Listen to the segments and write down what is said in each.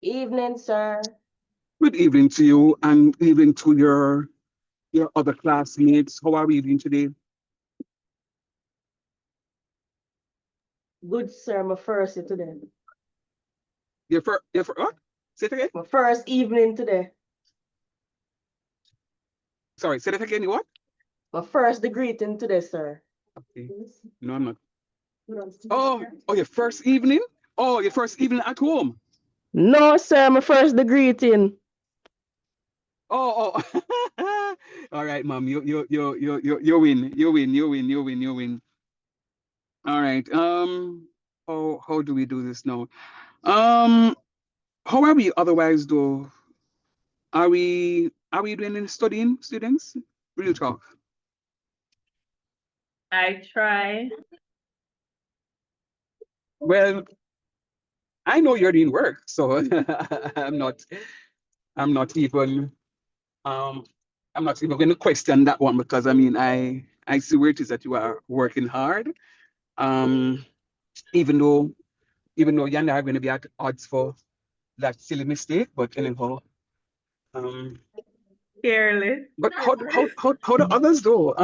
Evening, sir. Good evening to you and evening to your other classmates. How are we doing today? Good, sir. My first today. Your first what? Say it again. My first evening today. Sorry, say that again. You what? My first greeting today, sir. Okay. No, I'm not. Oh, your first evening? Oh, your first evening at home. No, sir. My first greeting. Oh. All right, mom. You win. You win. You win. You win. You win. All right. How do we do this now? Um, how are we otherwise though? Are we doing any studying, students? Real talk. I try. Well, I know you're doing work, so I'm not I'm not even um I'm not even going to question that one because I mean I see where it is that you are working hard. Um, even though you and I are going to be at odds for that silly mistake, but anyhow, um, Careless. but how do others do?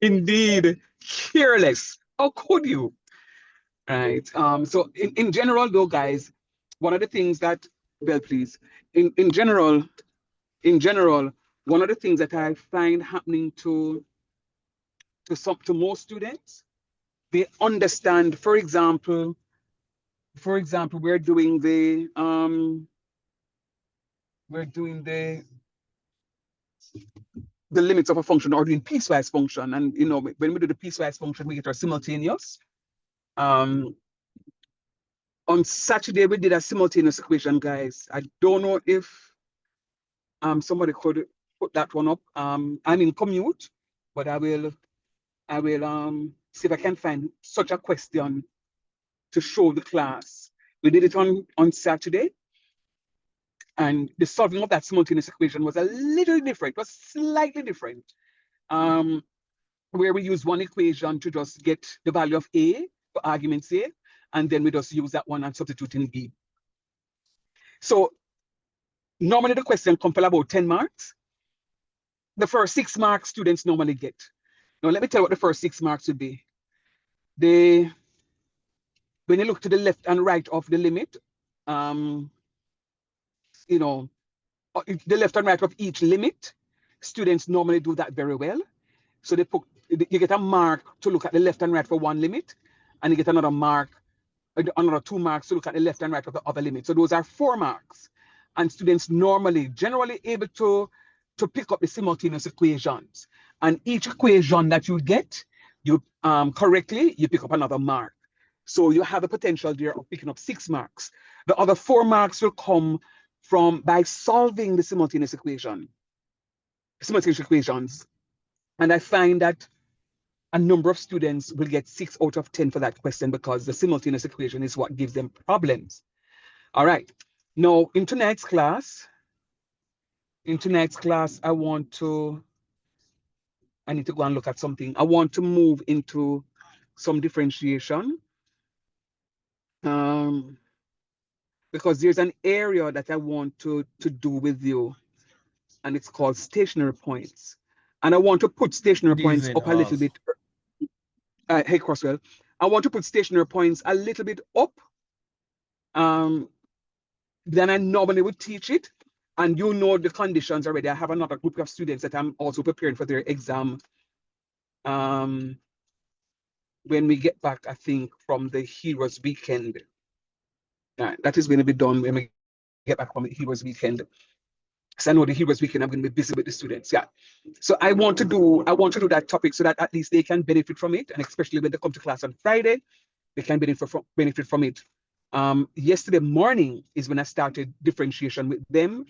Indeed, careless. How could you? Right. So in general though, guys, one of the things that, well, please, in general, one of the things that I find happening to most students, they understand, for example, we're doing the limits of a function or doing piecewise function. And when we do the piecewise function, we get our simultaneous. Um, on Saturday, we did a simultaneous equation, guys. I don't know if somebody could put that one up. I'm in commute, but I will see if I can find such a question to show the class. We did it on Saturday, and the solving of that simultaneous equation was a little different, was slightly different. Um, where we use one equation to just get the value of A for argument's sake, and then we just use that one and substitute in B. So normally the question comes for about 10 marks. The first 6 marks students normally get. Now let me tell you what the first 6 marks would be. When you look to the left and right of the limit, um, the left and right of each limit, students normally do that very well. So you get a mark to look at the left and right for one limit, and you get another 2 marks to look at the left and right of the other limit. So those are 4 marks. And students generally able to pick up the simultaneous equations. And each equation that you get, you correctly, you pick up another mark. So you have the potential there of picking up 6 marks. The other 4 marks will come by solving the simultaneous equations. And I find that a number of students will get 6 out of 10 for that question because the simultaneous equation is what gives them problems. All right. Now, in tonight's class, I need to go and look at something. I want to move into some differentiation because there's an area that I want to do with you, and it's called stationary points. And I want to put stationary points up a little bit. Hey, Crosswell, I want to put stationary points a little bit up than I normally would teach it. And you know the conditions already. I have another group of students that I'm also preparing for their exam. When we get back, I think, from the Heroes Weekend. That is going to be done when we get back from the Heroes Weekend. So I know the Heroes Weekend, I'm going to be busy with the students. Yeah. So I want to do that topic so that at least they can benefit from it. And especially when they come to class on Friday, they can benefit from it. Yesterday morning is when I started differentiation with them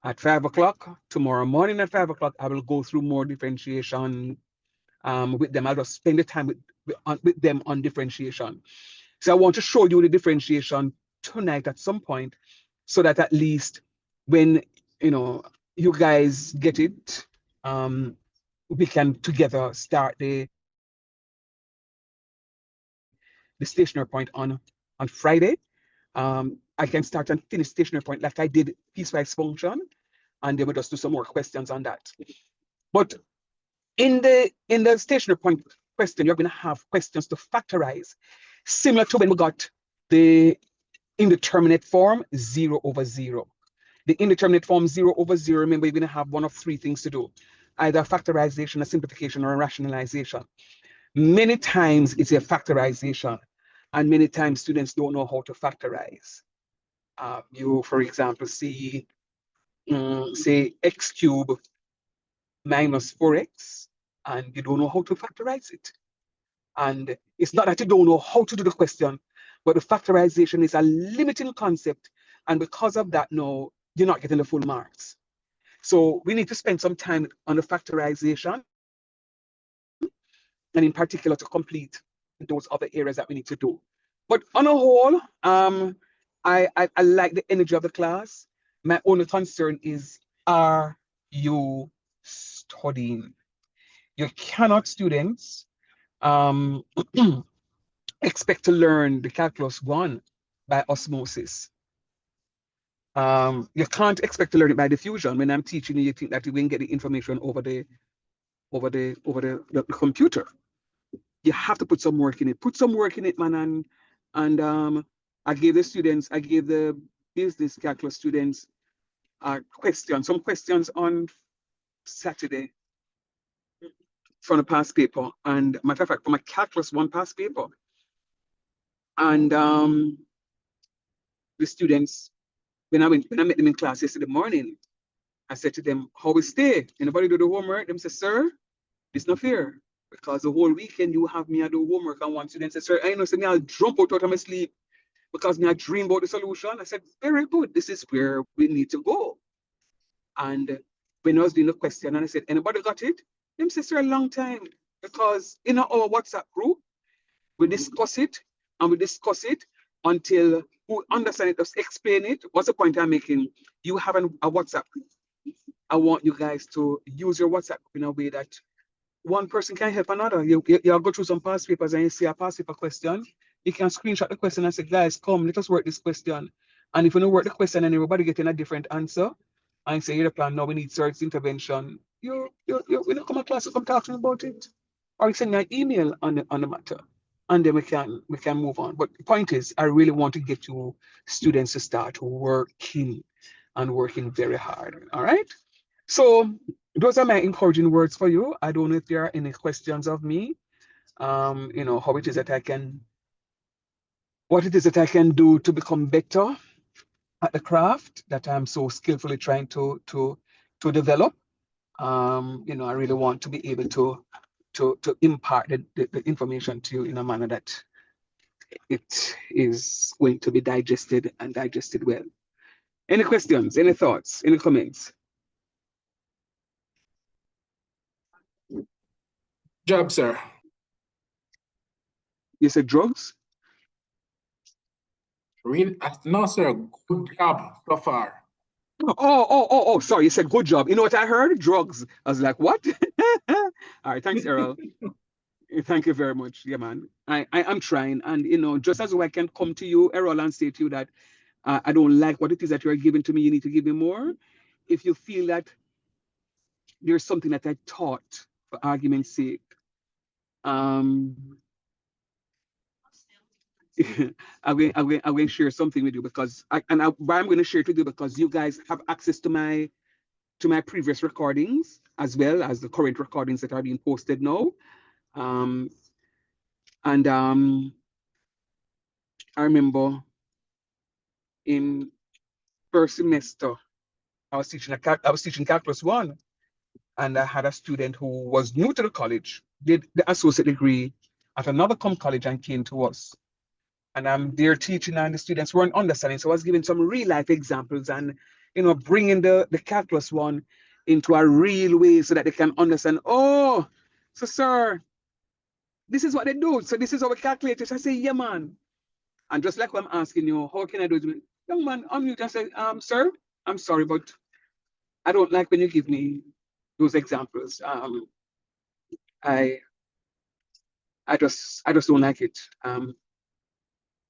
at 5 o'clock. Tomorrow morning at 5 o'clock, I will go through more differentiation with them. I'll just spend the time with them on differentiation. So I want to show you the differentiation tonight at some point so that at least when you guys get it, we can together start the the stationary point on Friday. I can start and finish stationary point like I did piecewise function, and then we just do some more questions on that. But in the stationary point question, you're going to have questions to factorize, similar to when we got the indeterminate form 0 over 0. The indeterminate form 0 over 0, remember, you're going to have one of three things to do: either factorization, a simplification, or a rationalization. Many times it's a factorization, and many times students don't know how to factorize. You, for example, see, say x cubed minus 4x, and you don't know how to factorize it. And it's not that you don't know how to do the question, but the factorization is a limiting concept. And because of that, no, you're not getting the full marks. So we need to spend some time on the factorization, and in particular to complete those other areas that we need to do. But on a whole, I like the energy of the class. My only concern is, are you studying? You cannot, students, expect to learn the calculus 1 by osmosis. You can't expect to learn it by diffusion. When I'm teaching you, you think that you can get the information over the computer. You have to put some work in it. Put some work in it, man. And I gave the business calculus students some questions on Saturday from a past paper, and matter of fact, from a calculus 1 past paper. And the students, when I met them in class yesterday morning, I said to them, how we stay? Anybody do the homework? Them say, sir, it's not fair, because the whole weekend you have me I do homework, and one student said, sir, I know, so me I'll jump out of my sleep because me I dream about the solution. I said, very good, this is where we need to go. And when I was doing the question, and I said, anybody got it? Them say, sir, a long time, because in our WhatsApp group, we discuss it and we discuss it until who understand it, just explain it. What's the point I'm making? You have a WhatsApp group. I want you guys to use your WhatsApp in a way that one person can help another. You go through some past papers and you see a past paper question. You can screenshot the question and say, guys, come, let us work this question. And if you don't work the question and everybody getting a different answer, and say, the plan, now we need search intervention, you don't come to class to come talk to me about it. Or you send me an email on the matter, and then we can move on. But the point is, I really want to get you students to start working and working very hard. All right. So those are my encouraging words for you. I don't know if there are any questions of me. How it is that what it is that I can do to become better at the craft that I'm so skillfully trying to develop. I really want to be able to impart the information to you in a manner that it is going to be digested and digested well. Any questions, any thoughts, any comments? Job, sir. You said drugs? No, sir. Good job so far. Oh, sorry, you said good job. You know what I heard? Drugs. I was like, what? All right, thanks, Errol. Thank you very much. Yeah, man. I'm trying. And, just as I can come to you, Errol, and say to you that I don't like what it is that you're giving to me, you need to give me more. If you feel that there's something that I taught, for argument's sake, I'm going to share something with you, because why I'm going to share it with you, because you guys have access to my previous recordings, as well as the current recordings that are being posted now. I remember in first semester, I was teaching calculus 1, and I had a student who was new to the college, did the associate degree at another college, and came to us. And I'm there teaching, and the students weren't understanding. So I was giving some real life examples, and bringing the calculus 1 into a real way so that they can understand. Oh, so sir, this is what they do. So this is how we calculate it. I say, yeah, man. And just like I'm asking you, how can I do it? Young man, unmute and say, sir, I'm sorry, but I don't like when you give me those examples. I just don't like it.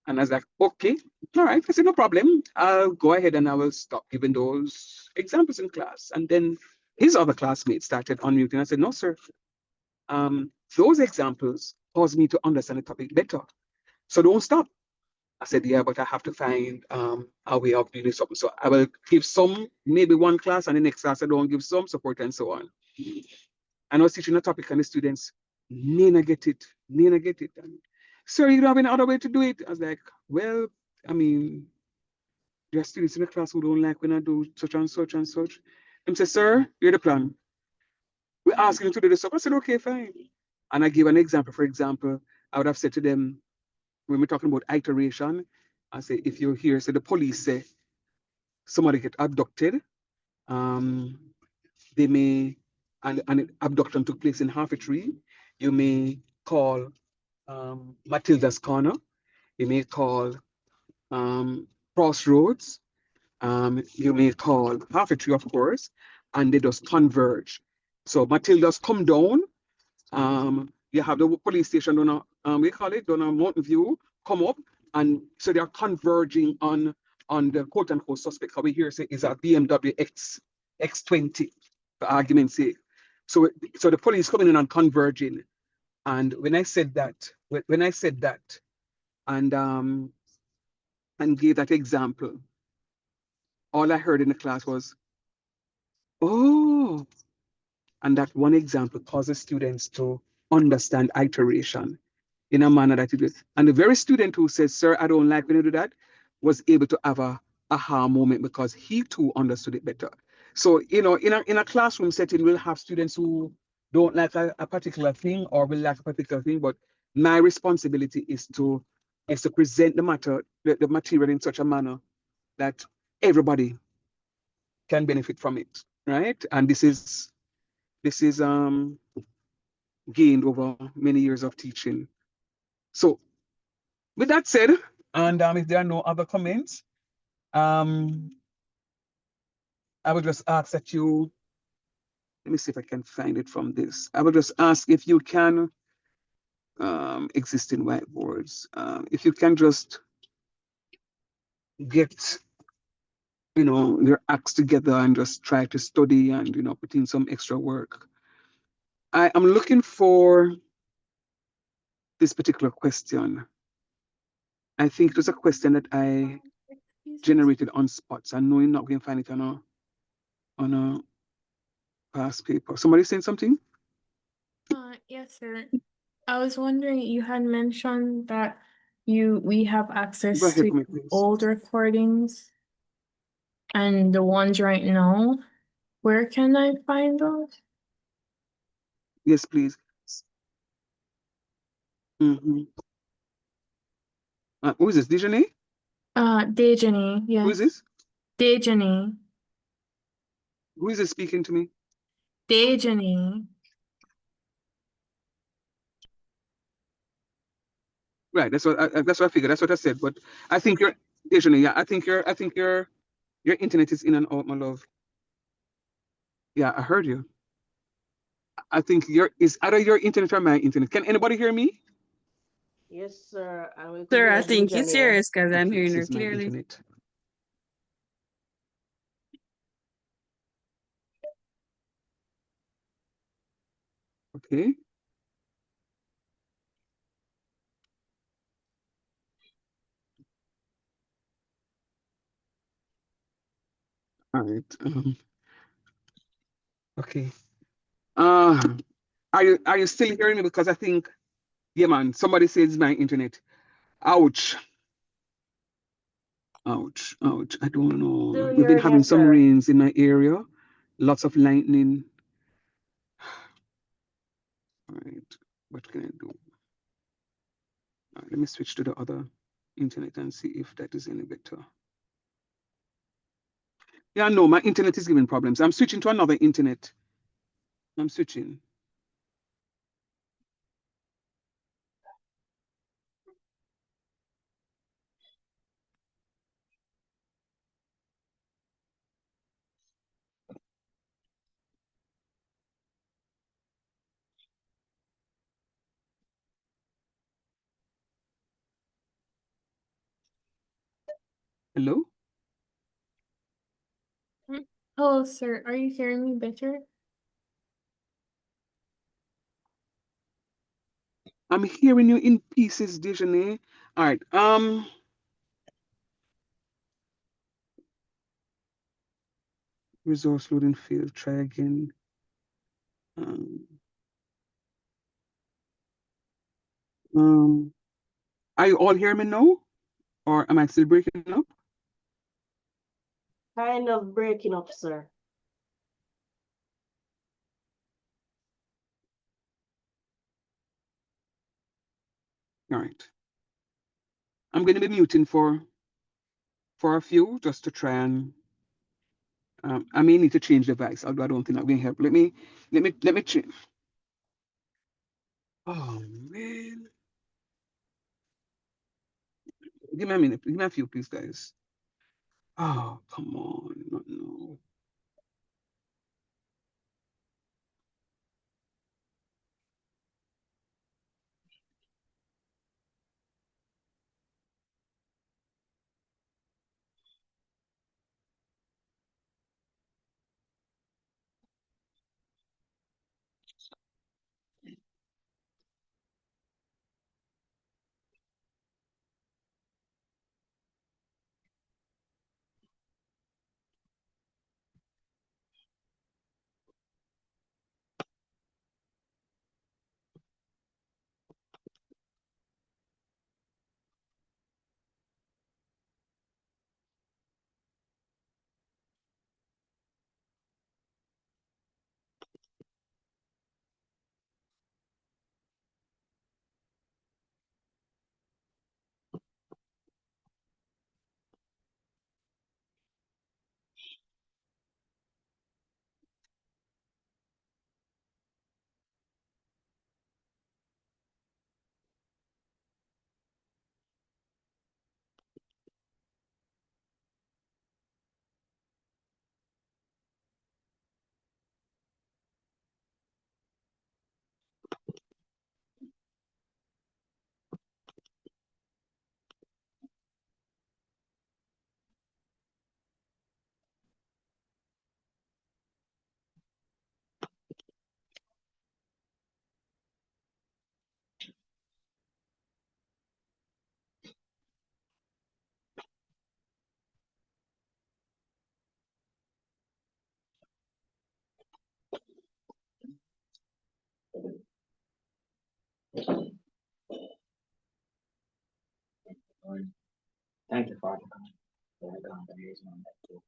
And I was like, okay, all right. I said, no problem. I'll go ahead and I will stop giving those examples in class. And then his other classmates started unmuting. I said, no, sir. Those examples cause me to understand the topic better. So don't stop. I said, yeah, but I have to find a way of doing something. So I will give some, maybe one class, and the next class I don't give some support and so on. And I was teaching a topic and the students, Nina get it, Nina get it. And, sir, you don't have any other way to do it? I was like, well, I mean, there are students in the class who don't like when I do such and such and such. Them say, sir, you're the plan. We're asking you to do this stuff. I said, okay, fine. And I gave an example. For example, I would have said to them, when we're talking about iteration, I say, if you hear, say the police say somebody get abducted, they may, and an abduction took place in half a tree, you may call Matilda's Corner, you may call Crossroads, you may call half a tree, of course, and they just converge. So Matilda's come down, you have the police station on a, we call it, on a Mountain View, come up, and so they are converging on the quote unquote suspect. How we hear say is a BMW X20, for argument's sake. So the police coming in and converging. And when I said that, and gave that example, all I heard in the class was, oh, and that one example causes students to understand iteration in a manner that it is. And the very student who says, sir, I don't like when you do that, was able to have a aha moment because he too understood it better. So, you know, in a classroom setting, we'll have students who don't like a particular thing or will like a particular thing, but my responsibility is to present the matter, the material in such a manner that everybody can benefit from it, right? And this is gained over many years of teaching. So with that said, and if there are no other comments, I would just ask that you, let me see if I can find it from this. I would just ask if you can, existing whiteboards, if you can just get, you know, your acts together and just try to study and, you know, put in some extra work. I am looking for this particular question. I think it was a question that I generated on spots. I know you're not going to find it on a past paper. Somebody saying something? Yes, sir. I was wondering, you had mentioned that we have Go access ahead to for me, please. old recordings and the ones right now. Where can I find those? Yes, please. Mm-hmm. Who is this? Dejane? Dejani, Who is yes. this? Dejani. Who is this speaking to me? Dejani. Right. That's what I figured. That's what I said. But I think you're Dejane. Yeah. I think your internet is in and out, my love. Yeah, I heard you. I think is either your internet or my internet. Can anybody hear me? Yes, sir. And we could Sir, I hear think it's Dejani. yours because I'm Okay, hearing this her is my clearly. internet. Okay. All right. Okay. Are you still hearing me? Because I think, yeah, man, somebody says my internet. Ouch. Ouch. Ouch. I don't know. Still We've been hearing you, having some sir. rains in my area. Lots of lightning. All right. What can I do? All right, let me switch to the other internet and see if that is any better. Yeah, no, my internet is giving problems. I'm switching to another internet. I'm switching. Hello? Hello, sir. Are you hearing me better? I'm hearing you in pieces, Dejane. All right. Resource loading failed. Try again. Are you all hearing me now? Or am I still breaking up? Kind of breaking up, sir. All right. I'm going to be muting for a few just to try and I may need to change the device, although I don't think that will help. Let me change. Oh man. Give me a minute. Give me a few, please, guys. Oh, come on. No. Thank you, Father God, for the confirmation on that too.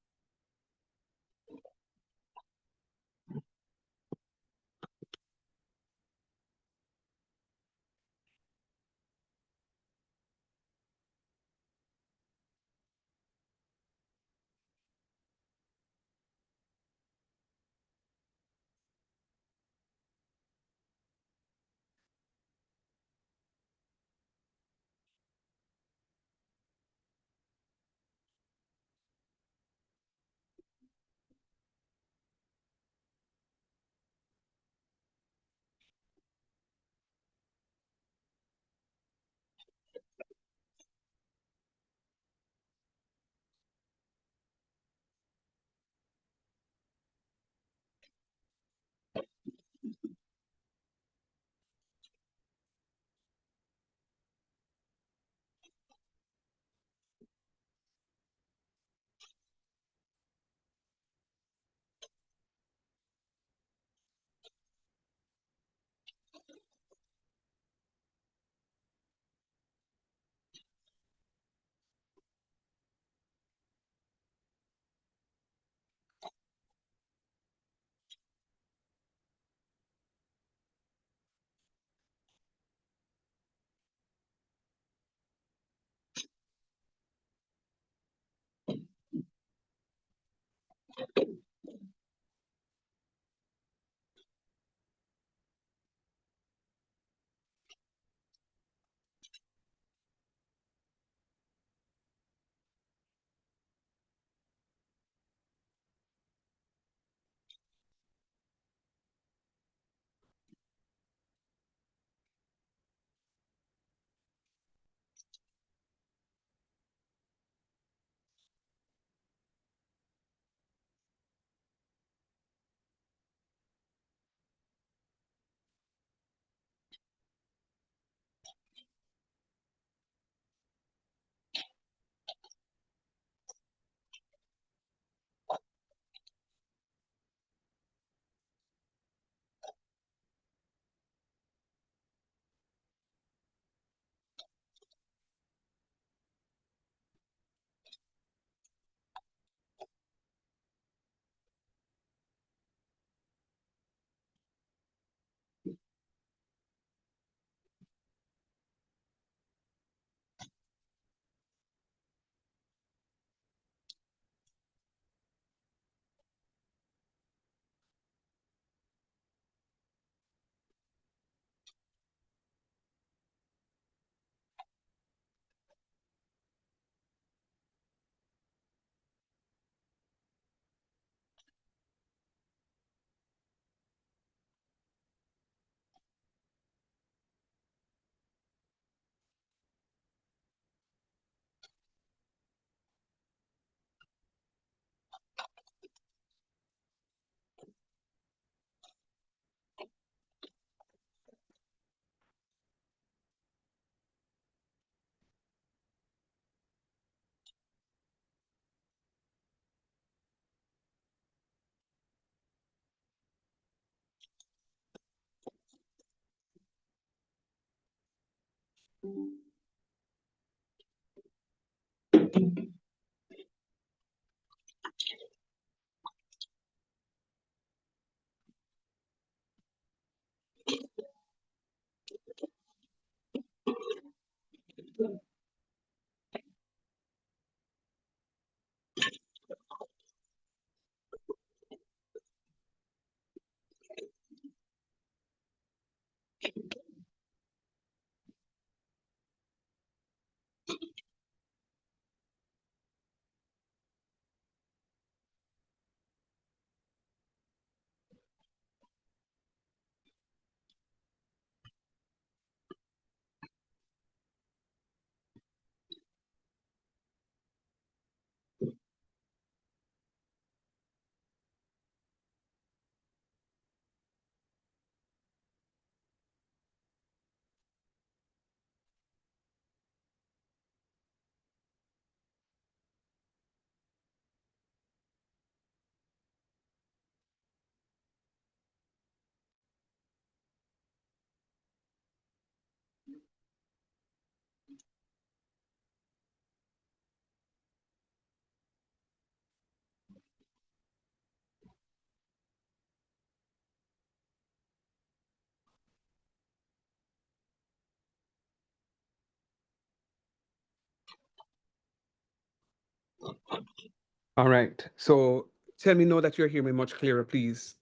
All right. So tell me now that you're hearing me much clearer, please.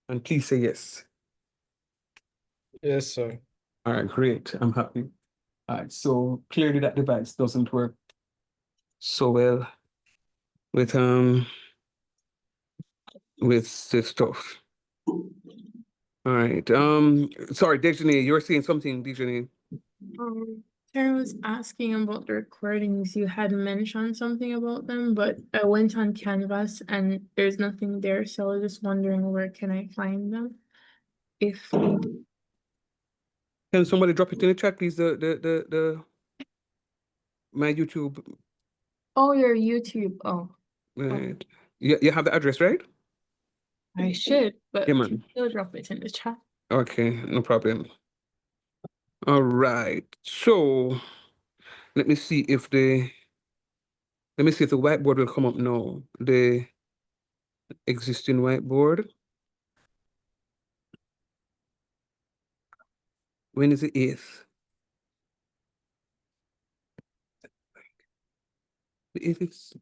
And please say yes. Yes, sir. All right, great. I'm happy. All right, so clearly that device doesn't work so well with this stuff. All right. Sorry, Dejani, you were saying something, Dejani. Karen was asking about the recordings. You had mentioned something about them, but I went on Canvas and there's nothing there, so I was just wondering where can I find them? If needed. Can somebody drop it in the chat, please? The my YouTube. Oh, your YouTube. Oh, Right. You have the address, right? I should, but Yeah, can man. you still drop it in the chat? Okay, no problem. All right. So let me see if the whiteboard will come up now. The existing whiteboard. When is the 8th? The 8th is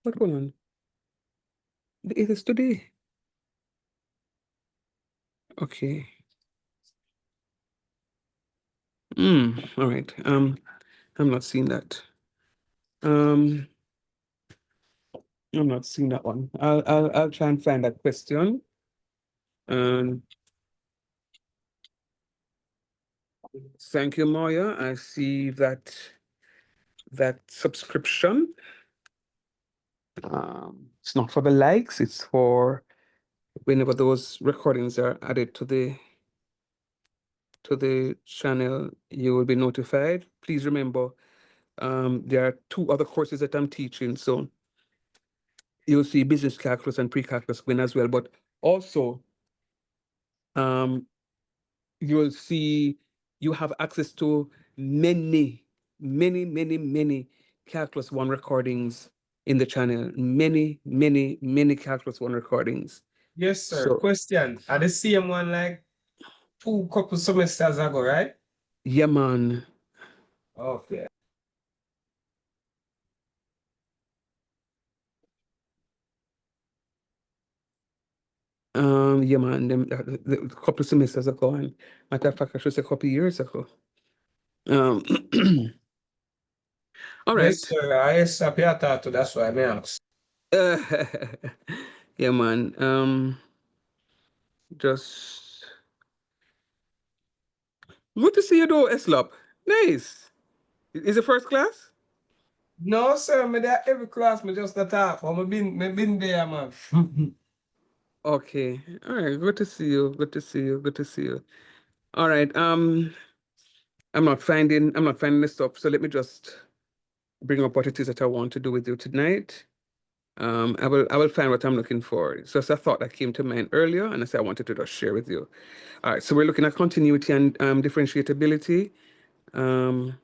what going on? The 8th is today. Okay. All right. I'm not seeing that. I'm not seeing that one. I'll try and find that question. Thank you, Maya. I see that subscription. It's not for the likes, it's for whenever those recordings are added to the channel, you will be notified. Please remember, there are 2 other courses that I'm teaching, so you'll see business calculus and pre-calculus win as well, but also you'll see you have access to many calculus 1 recordings in the channel. Many calculus 1 recordings. Yes, sir. So Question. Are the same one like 2 couple semesters ago, right? yeah, man. Okay. Yeah, man. Them the couple semesters ago, and matter of fact, I should say a couple years ago. All right. Yes, sir. I yes, I pay attention to that's why I asked. Yeah, man. Just good to see you though, Eslop. Nice. Is it first class? No, sir. Me there every class me just the top. Me been there, man. Okay. All right. Good to see you. Good to see you. Good to see you. All right. I'm not finding the stuff. So let me just bring up what it is that I want to do with you tonight. I will find what I'm looking for. It's just a thought that came to mind earlier, and I said I wanted to just share with you. All right. So we're looking at continuity and differentiability. And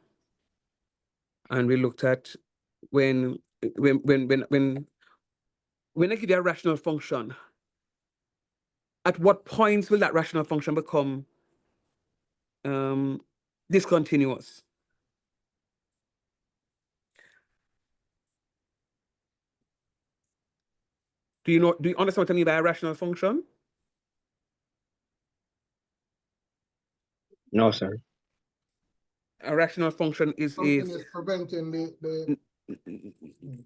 we looked at when I give you a rational function, at what points will that rational function become discontinuous? Do you understand what I mean by a rational function? No, sir. A rational function is Something is preventing the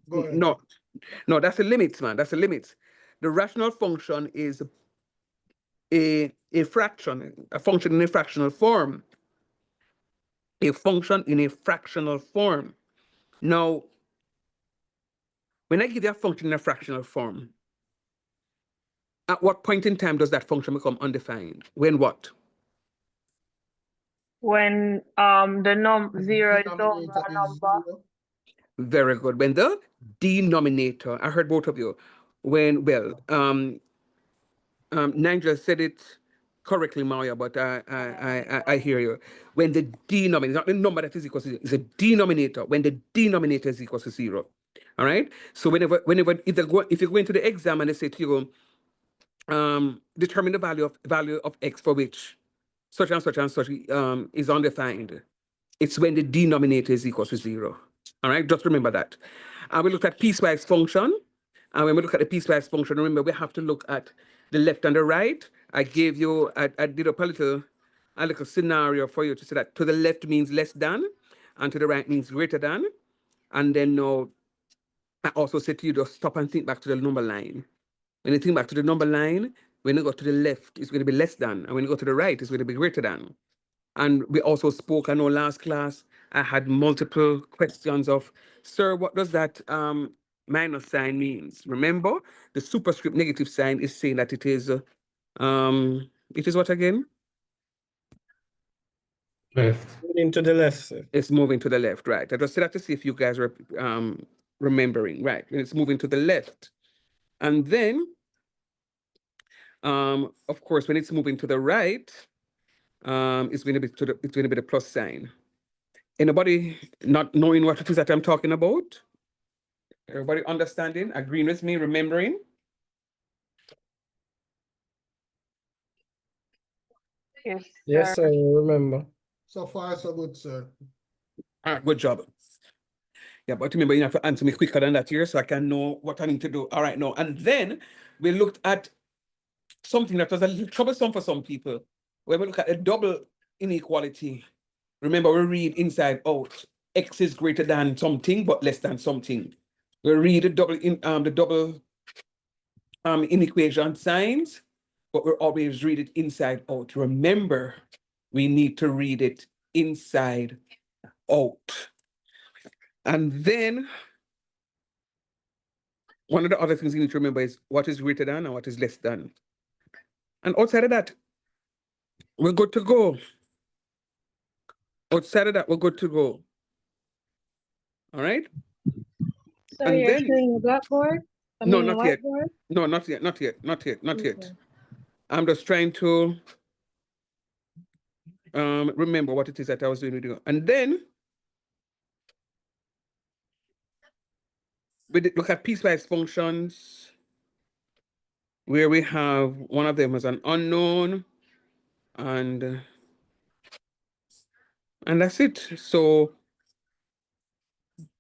go ahead. no, that's the limits, man. That's the limits. The rational function is a fraction, a function in a fractional form. A function in a fractional form. Now, when I give you a function in a fractional form, at what point in time does that function become undefined? When what? When the zero is over Denominator a is number. 0. Very good. When the denominator, I heard both of you. When, well, Nigel said it correctly, Maria, but I hear you. When the denominator, not the number that is equal to 0, it's a denominator. When the denominator is equal to 0, all right. So whenever if you go into the exam and they say to you, determine the value of x for which such and such and such is undefined, it's when the denominator is equal to 0. All right, just remember that. And we look at piecewise function. And when we look at the piecewise function, remember we have to look at the left and the right. I gave you, I did up a little scenario for you to say that to the left means less than, and to the right means greater than. And then now, I also said to you to stop and think back to the number line. When you think back to the number line, when you go to the left, it's going to be less than, and when you go to the right, it's going to be greater than. And we also spoke, I know last class, I had multiple questions of, sir, what does that minus sign means? Remember, the superscript negative sign is saying that it is what again? Left. Moving to the left, sir. It's moving to the left, right? I just said that to see if you guys are remembering, right? It's moving to the left. And then, of course, when it's moving to the right, it's going to be the plus sign. Anybody not knowing what it is that I'm talking about? Everybody understanding, agreeing with me, remembering? Yes, Yes, sir. Remember. So far, so good, sir. All right, good job. Yeah, but remember, you have to answer me quicker than that here so I can know what I need to do. All right, no. And then we looked at something that was a little troublesome for some people. When we look at a double inequality, remember we read inside out. X is greater than something, but less than something. We read the double inequation signs, but we always read it inside out. Remember, we need to read it inside out. And then one of the other things you need to remember is what is greater than and what is less than. And outside of that, we're good to go. Outside of that, we're good to go. All right? So And you're then- showing the blackboard? No, the not yet. whiteboard? No, not yet. Okay. I'm just trying to remember what it is that I was doing with you. And then we did look at piecewise functions where we have one of them as an unknown and that's it. So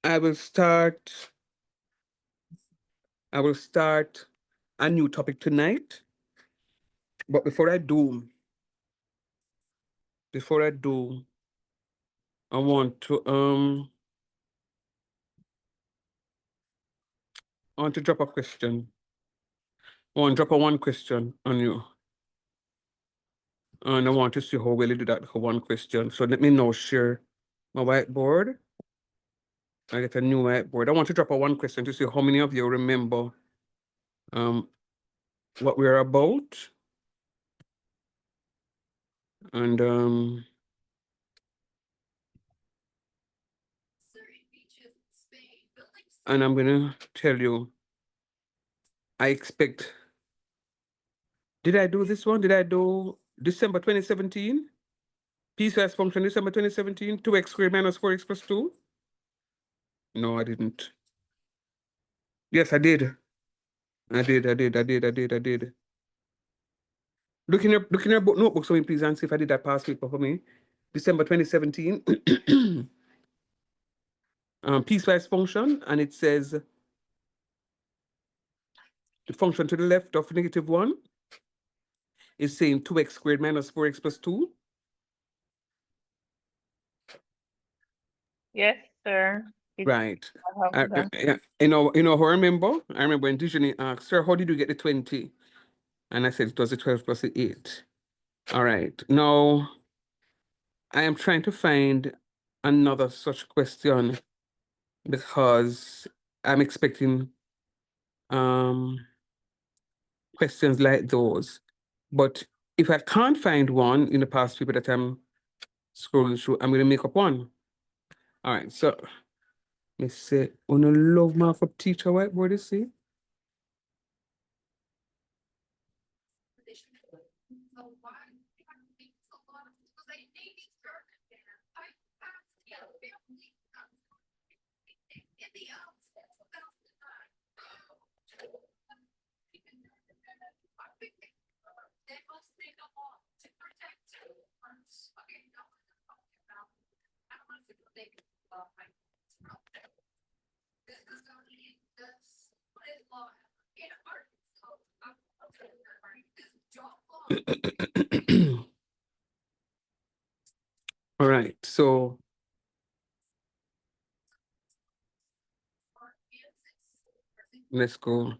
I will start a new topic tonight. But before I do, I want to drop a question. I want to drop one question on you. And I want to see how well you do that for one question. So let me now share my whiteboard. I get a new whiteboard. I want to drop one question to see how many of you remember what we're about. And I'm gonna tell you, I expect, did I do this one? Did I do December 2017? Piecewise function, December 2017, 2x squared minus 4x plus 2. No, I didn't. Yes, I did. I did. Look in your notebooks for me, please, and see if I did that past paper for me. December 2017. Piecewise function, and it says the function to the left of -1 is saying 2x squared minus 4x plus 2. Yes, sir. It's Right. I have that. Yeah. You know who I remember? I remember when Dijon asked, sir, how did you get the 20? And I said it was the 12 plus the 8. All right. Now, I am trying to find another such question because I'm expecting questions like those. But if I can't find one in the past paper that I'm scrolling through, I'm going to make up one. All right. So, let's say, on a love markup teacher whiteboard, you see? All right, so let's go.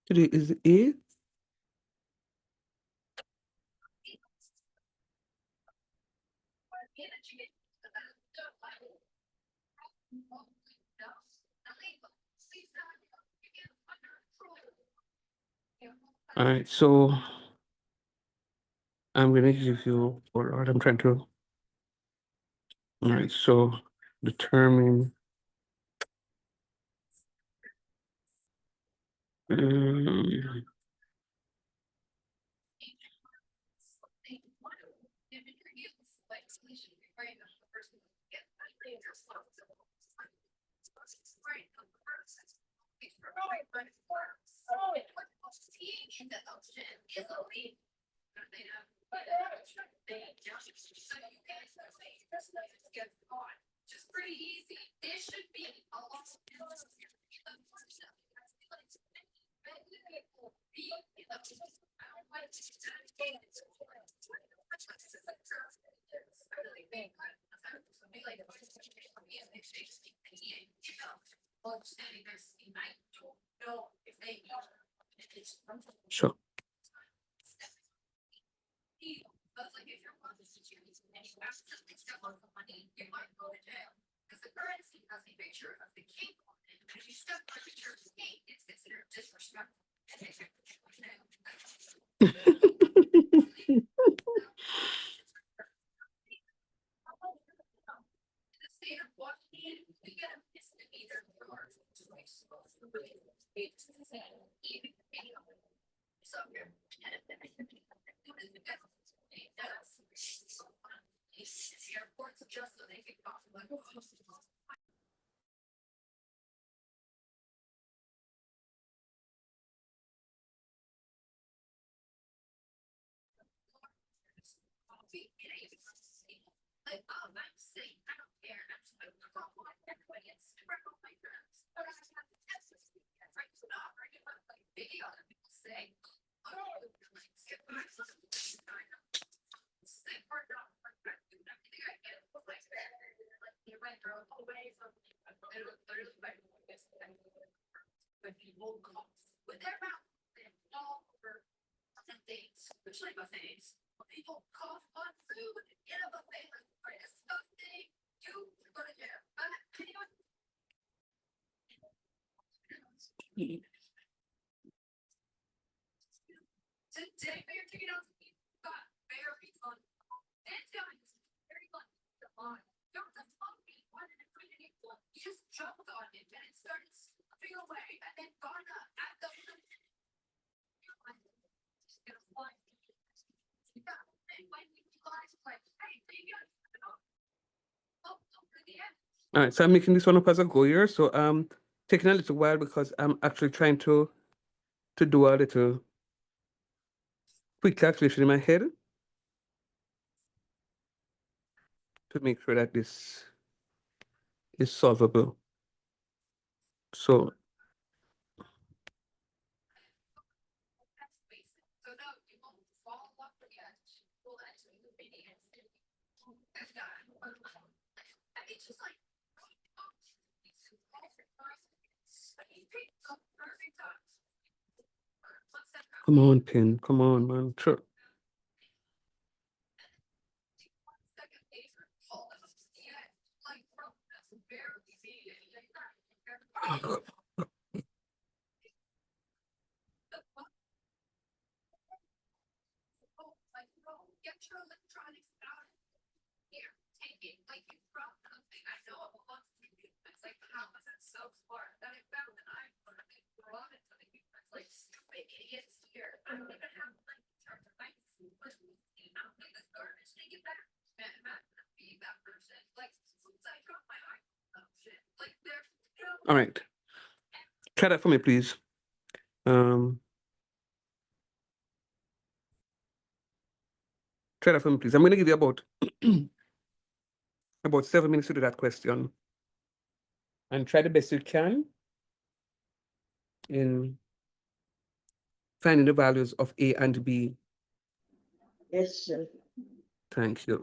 Today is the 8th. All right, so I'm gonna give you, or I'm trying to. All right, so determine. Sure. When people cough with their mouth and all over the things, which like buffets, when people cough on food in a buffet, like very disgusting. You go to jail. Today we are taking out got very fun. Dance guys, very fun. There was a monkey wanted to put it in. He just jumped on it and it started slipping away and then gone up at the just gonna fly. When you guys like, hey, maybe All right, so I'm making this one up as I go here. So taking a little while because I'm actually trying to do a little quick calculation in my head to make sure that this is solvable. So so no, you won't fall off the edge. Well, that's the video. That's not. It's just like perfect time. come on, Pin. Come on, man. Sure. Get your electronics out. Here, take it. Like you brought something. I know it wants to be. It's like, how was that so smart? That I found an iPhone. I brought it to the it's like stupid idiots here. I don't even have like charge of my food. But you know, like this garbage, take it back. And I'm not gonna be that person. Like, since I dropped my iPhone, oh shit. Like, there's All right. Try that for me, please. Try that for me, please. I'm going to give you about about 7 minutes to do that question, and try the best you can in finding the values of A and B. Yes, sir. Thank you.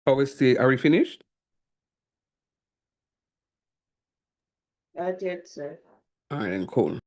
Are we finished? I did, sir. All right, then cool.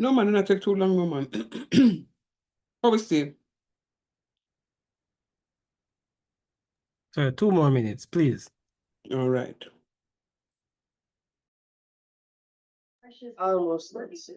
No, man, it not take too long, no, man. How we stay? So 2 more minutes, please. All right. Almost, let's see.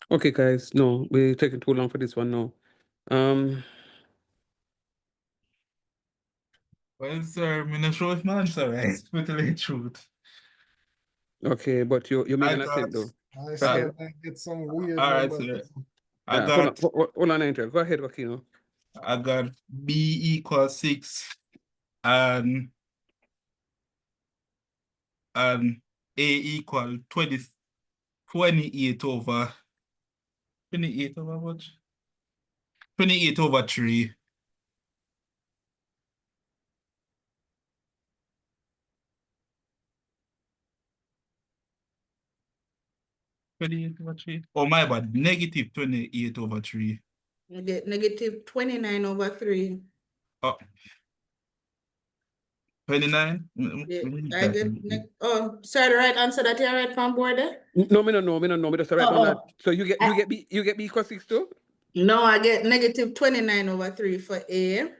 Okay, guys. No, we're taking too long for this one now. Well, sir, I'm not sure if my answer right. To tell the truth. Okay, but you made I an got, attempt though. I Go said ahead. I get some weird all right, numbers. sir. I Hold on, got, hold on, Angel. Go ahead, Wakino. I got B equals 6 and A equal 28 over 28 over what? 28 over 3. Oh, my bad. Negative 28 over 3. I get negative 29 over 3. Oh, 29? Yeah, I get oh, sorry, the right answer that you're right from board there? No, me no know. Me just write Oh, down that. oh. So you get B equals 6 too? No, I get negative 29 over 3 for A.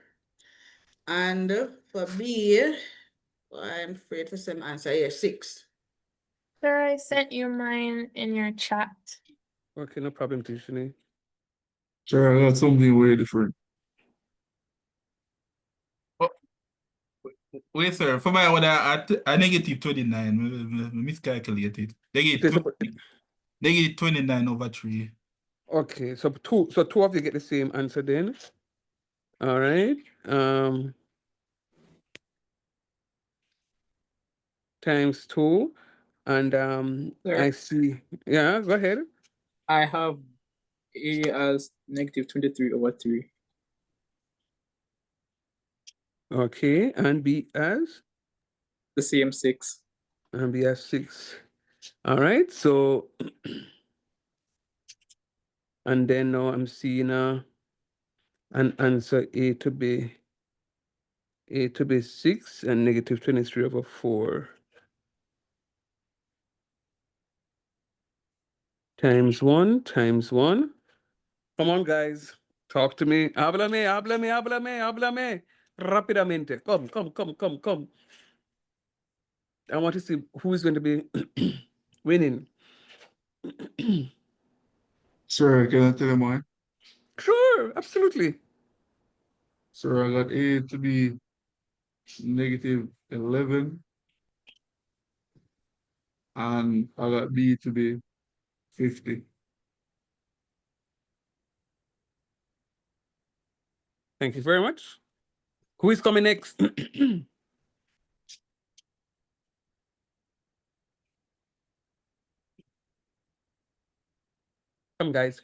And for B, I'm afraid for some answer here, 6. Sir, I sent you mine in your chat. Okay, no problem, Tiffany. Sure, I got something way different. Wait, sir. For my one, I negative 29. Miscalculated. Negative 29 over 3. Okay, so two of you get the same answer then. All right. Times 2. And Sir. I see. Yeah, go ahead. I have A as negative 23 over 3. Okay, and B as? The same 6. And B as 6. All right, so and then now I'm seeing an answer A to be 6 and negative 23 over 4 times 1 times 1. Come on, guys. Talk to me. Háblame, háblame, háblame, háblame. Rápidamente. Come. I want to see who is going to be winning. Sir, can I tell you mine? Sure, absolutely. Sir, I got A to be -11, and I got B to be 50. Thank you very much. Who is coming next? Come, guys.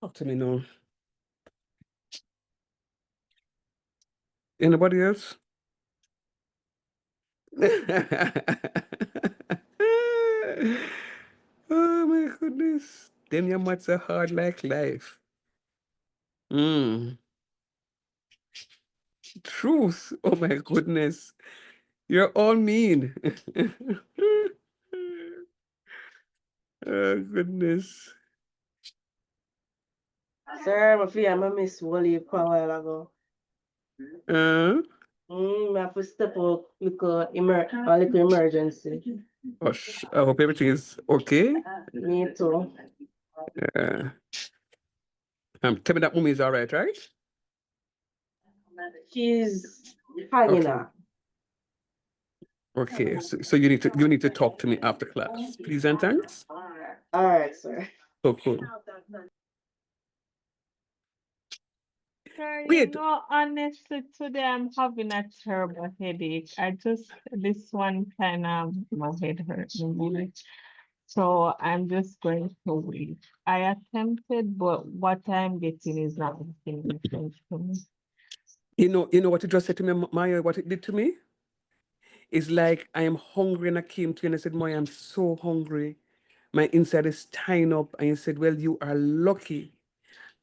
Talk to me now. Anybody else? Oh my goodness. Them your maths are hard like life. Truth. Oh my goodness. You're all mean. Oh goodness. Sir, I feel I miss Wally quite a while ago. I have to step out because a little emergency. Gosh, I hope everything is okay. Me too. Tell me that mommy is all right, right? She's hanging Okay. out. Okay, so you need to talk to me after class, please and thanks. All right, sir. So cool. Sir, you Wait. know, honestly, today I'm having a terrible headache. This one kind of, my head hurts a little. So I'm just going to wait. I attempted, but what I'm getting is not making sense to me. You know what you just said to me, Maya, what it did to me? It's like I am hungry and I came to you and I said, Maya, I'm so hungry. My inside is tying up. And you said, well, you are lucky.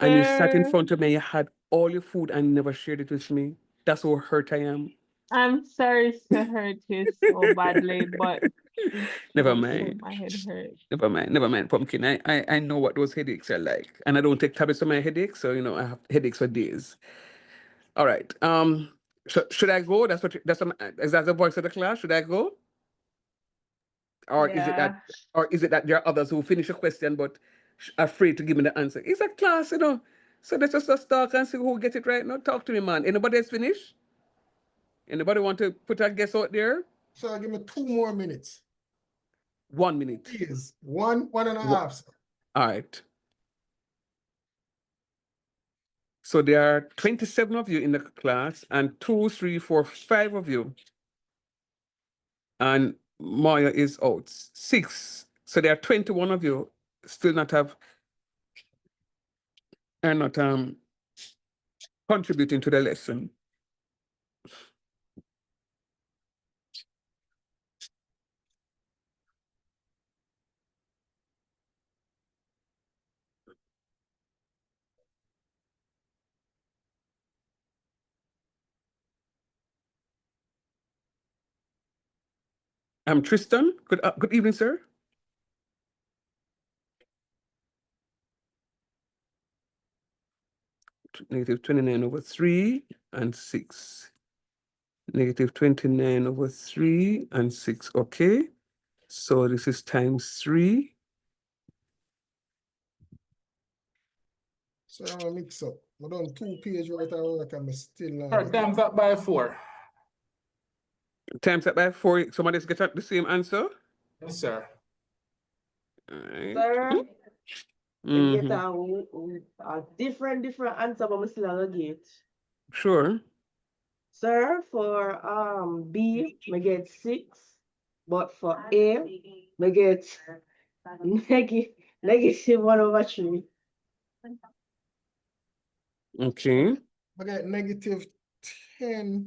And you sat in Sir, front of me and you had all your food and never shared it with me. That's how hurt I am. I'm sorry to hurt you so badly, but it's Never true, mind. my head hurts. Never mind, Pumpkin. I know what those headaches are like. And I don't take tablets for my headaches, so I have headaches for days. All right. Should I go? Is that the voice of the class? Should I go? Or is it Yeah. that there are others who finish a question but afraid to give me the answer? It's a class, So let's just talk and see who get it right now. Talk to me, man. Anybody else finish? Anybody want to put a guess out there? So give me 2 more minutes. 1 minute. Please. One and a Wha- half. Sir. All right. So there are 27 of you in the class and 2, 3, 4, 5 of you. And Maya is out. 6. So there are 21 of you still are not contributing to the lesson. I'm Tristan. Good evening, sir. -29/3 and 6. -29/3 and 6. Okay. So this is times 3. So I'm gonna mix up. I done 2 pages right away, like I'm still not. Sir, times that by 4. Times that by 4. Somebody else get the same answer? Yes, sir. All right. Sir, we get Mhm. a different answer, but we still have a gate. Sure. Sir, for B, we get 6, but for A, we get -1/3. Okay. I get -10.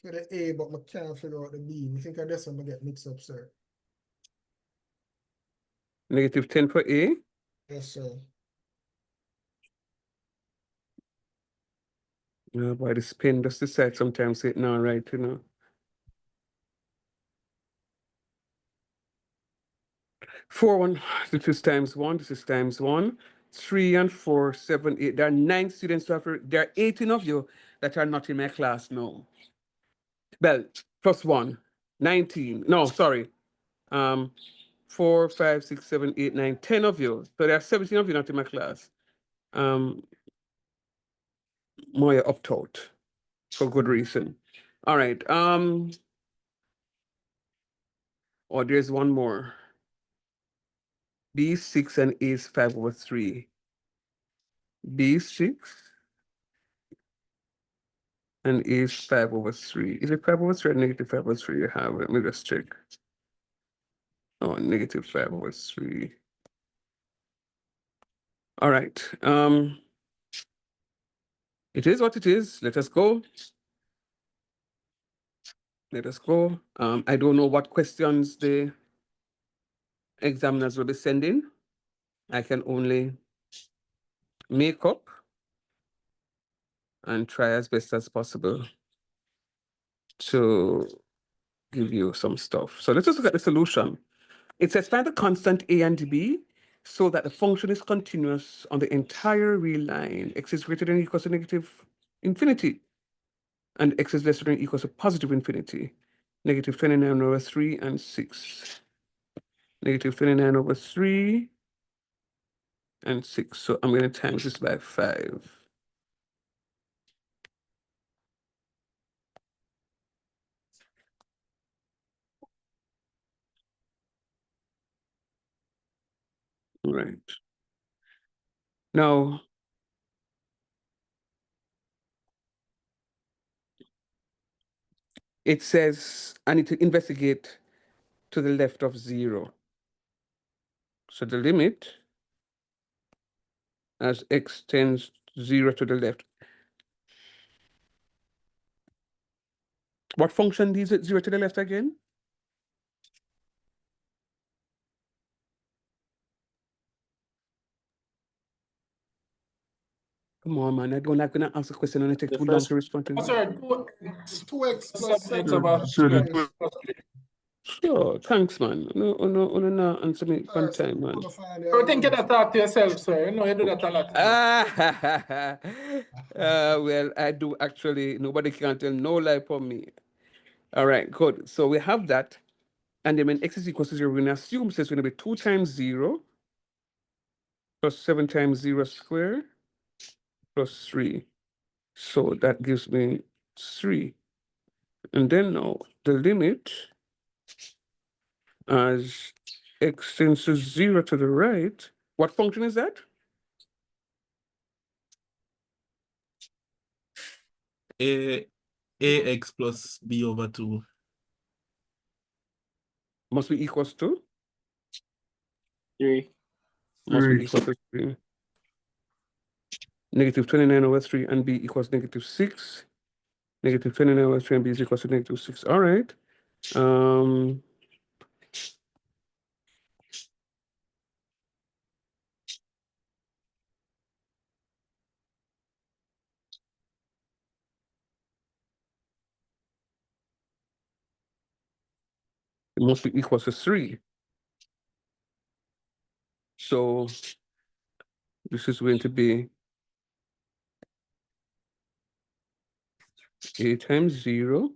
for the A, but I can't figure out the B. I think I guess I'm gonna get mixed up, sir. Negative 10 for A. Yes, sir. No, boy, this pen just decide sometimes it not right, you know. 4, 1, this is times 1, this is times 1. 3 and 4, 7, 8. There are 9 students. There are 18 of you that are not in my class now. Well, plus 1, 19. No, sorry. 4, 5, 6, 7, 8, 9, 10 of you. So there are 17 of you not in my class. More opt out for good reason. All right. Oh, there's one more. B6 and A is 5/3. B6 and A is 5/3. Is it 5/3 or negative 5/3 you have? Let me just check. Oh, negative 5/3. All right. It is what it is. Let us go. Let us go. I don't know what questions the examiners will be sending. I can only make up and try as best as possible to give you some stuff. So let's just look at the solution. It says find the constant A and B so that the function is continuous on the entire real line. X is greater than or equal to negative infinity, and x is less than or equal to positive infinity. Negative 29/3 and 6. Negative 29/3 and 6. So I'm going to times this by 5. Right. Now, it says I need to investigate to the left of 0. So the limit as x tends 0 to the left. What function is it 0 to the left again? Come on, man. I don't like when I ask a question and it takes too long to respond to. Oh, sorry, It's 2x plus 7. Sure, thanks, man. No, answer me one time, man. I think you talk to yourself, sir. You know, you do that a lot. Well, I do actually. Nobody can tell no lie from me. All right, good. So we have that. And then when x is equal to 0, we're going to assume so it's going to be 2 times 0 plus 7 times 0 squared plus 3. So that gives me 3. And then now the limit as x tends to 0 to the right. What function is that? Ax plus b/2. Must be equals to? 3. Must be equal to 3. Negative 29/3 and b equals negative 6. Negative 29/3 and b is equals to negative 6. All right. It must be equals to 3. So this is going to be a times 0.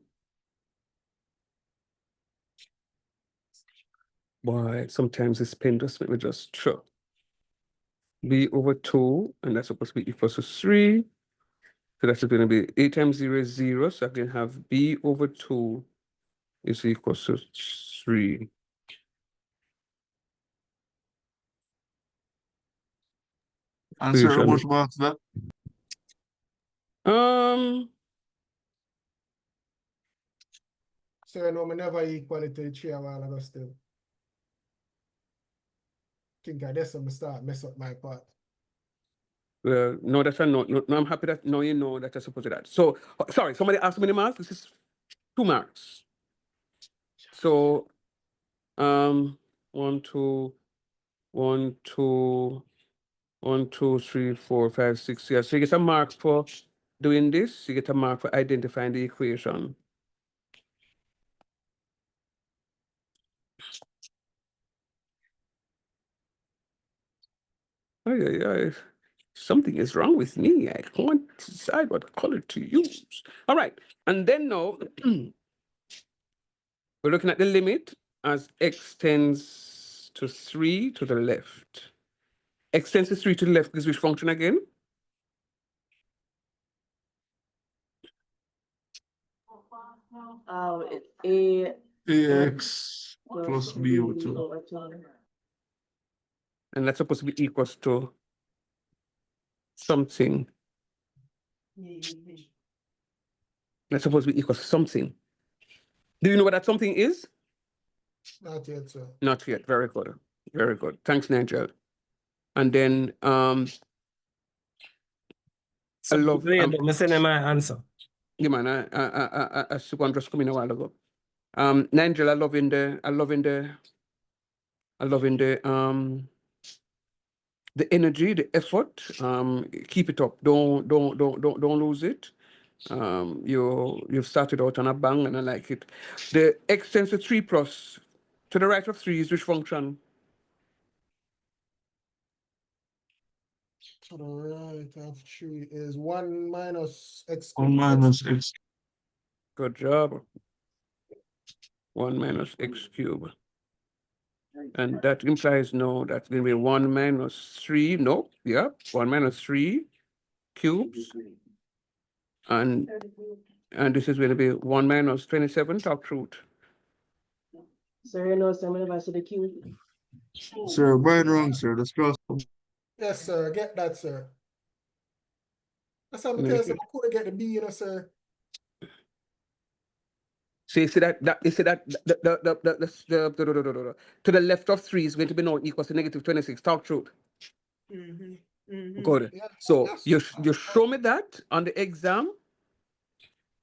Boy, sometimes this pen just make me just throw. b/2, and that's supposed to be equals to 3. So that's going to be a times 0 is 0. So I can have b/2 is equals to 3. Answer how much marks that? So no, I never equal it to the 3 a while ago still. Think I guess I'm start mess up my part. Well, no, that's not. No, I'm happy that now you know that you're supposed to that. So, sorry, somebody asked me the math. This is 2 marks. So 1, 2, 1, 2, 1, 2, 3, 4, 5, 6. Yeah, so you get a mark for doing this, you get a mark for identifying the equation. Oh, yeah. Something is wrong with me. I can't decide what color to use. All right. And then now, we're looking at the limit as x tends to 3 to the left. X tends to 3 to the left is which function again? It's AX plus B over 2. And that's supposed to be equals to something. That's supposed to be equals to something. Do you know what that something is? Not yet, sir. Not yet. Very good. Very good. Thanks, Nigel. And then I love I'm sending my answer. yeah, man, I see one just coming a while ago. Nigel, I love in the energy, the effort. Keep it up. Don't lose it. You've started out on a bang and I like it. The x tends to 3 plus to the right of 3 is which function? To the right of 3 is 1 minus x. 1 minus x. Good job. 1 minus x cubed. And that implies no, that's going to be 1 minus 3. No, yeah, 1 minus 3 cubes. And this is going to be 1 minus 27, talk truth. Sir, you know, some of us the cube. Sir, Brian wrong, sir. That's cross. Yes, sir. Get that, sir. That's how I tell you, I couldn't get the B, you know, sir. So you see that the to the left of 3 is going to be now equals to negative 26. Talk truth. Good. Yeah, So yes. you show me that on the exam.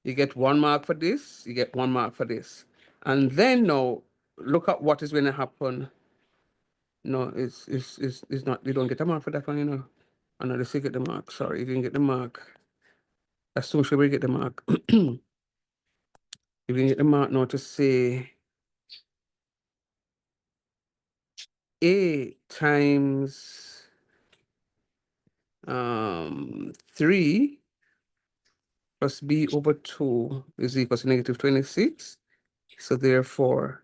You get 1 mark for this. You get 1 mark for this. And then now look at what is going to happen. No, it's not. You don't get a mark for that one, you know. I know they get the mark. Sorry, you didn't get the mark. As soon as we get the mark. If you get the mark now to say A times 3 plus B over 2 is equal to negative 26. So therefore,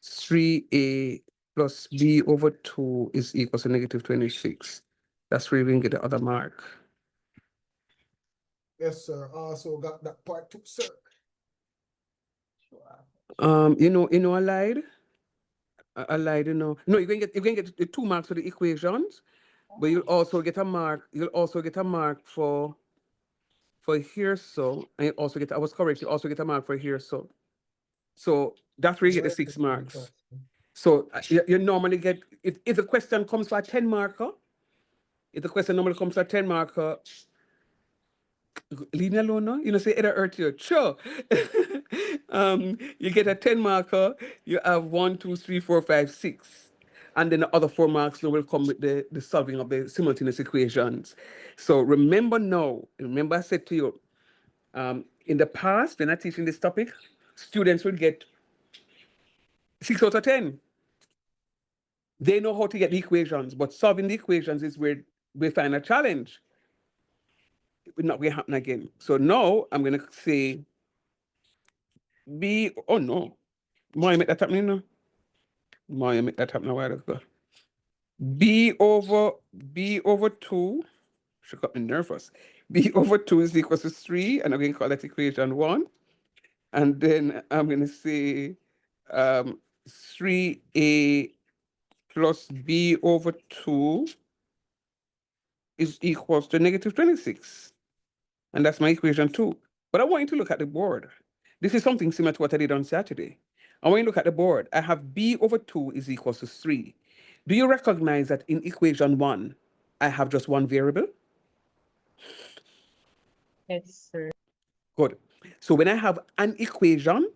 3A plus B over 2 is equal to negative 26. That's where we can get the other mark. Yes, sir. Also got that part too, sir. You know, I lied. I lied, you know. No, you can get the 2 marks for the equations, but you'll also get a mark. You'll also get a mark for here, so, and you also get, I was correct, you also get a mark for here, so. So that's where you get the 6 marks. So you normally get, if the question comes for a 10 marker, if the question normally comes for a 10 marker, leave me alone now, you know, say it'll hurt you. Sure. You get a 10 marker, you have 1, 2, 3, 4, 5, 6. And then the other 4 marks will come with the solving of the simultaneous equations. So remember now, remember I said to you, in the past, when I'm teaching this topic, students would get 6 out of 10. They know how to get the equations, but solving the equations is where we find a challenge. It's not going to happen again. So now I'm going to say B, oh no. Why make that happen now? Why make that happen a while ago? B over 2, she got me nervous. B over 2 is equal to 3, and I'm going to call that equation 1. And then I'm going to say 3A plus B over 2 is equals to negative 26. And that's my equation 2. But I want you to look at the board. This is something similar to what I did on Saturday. I want you to look at the board. I have B over 2 is equals to 3. Do you recognize that in equation 1, I have just one variable? Yes, sir. Good. So when I have an equation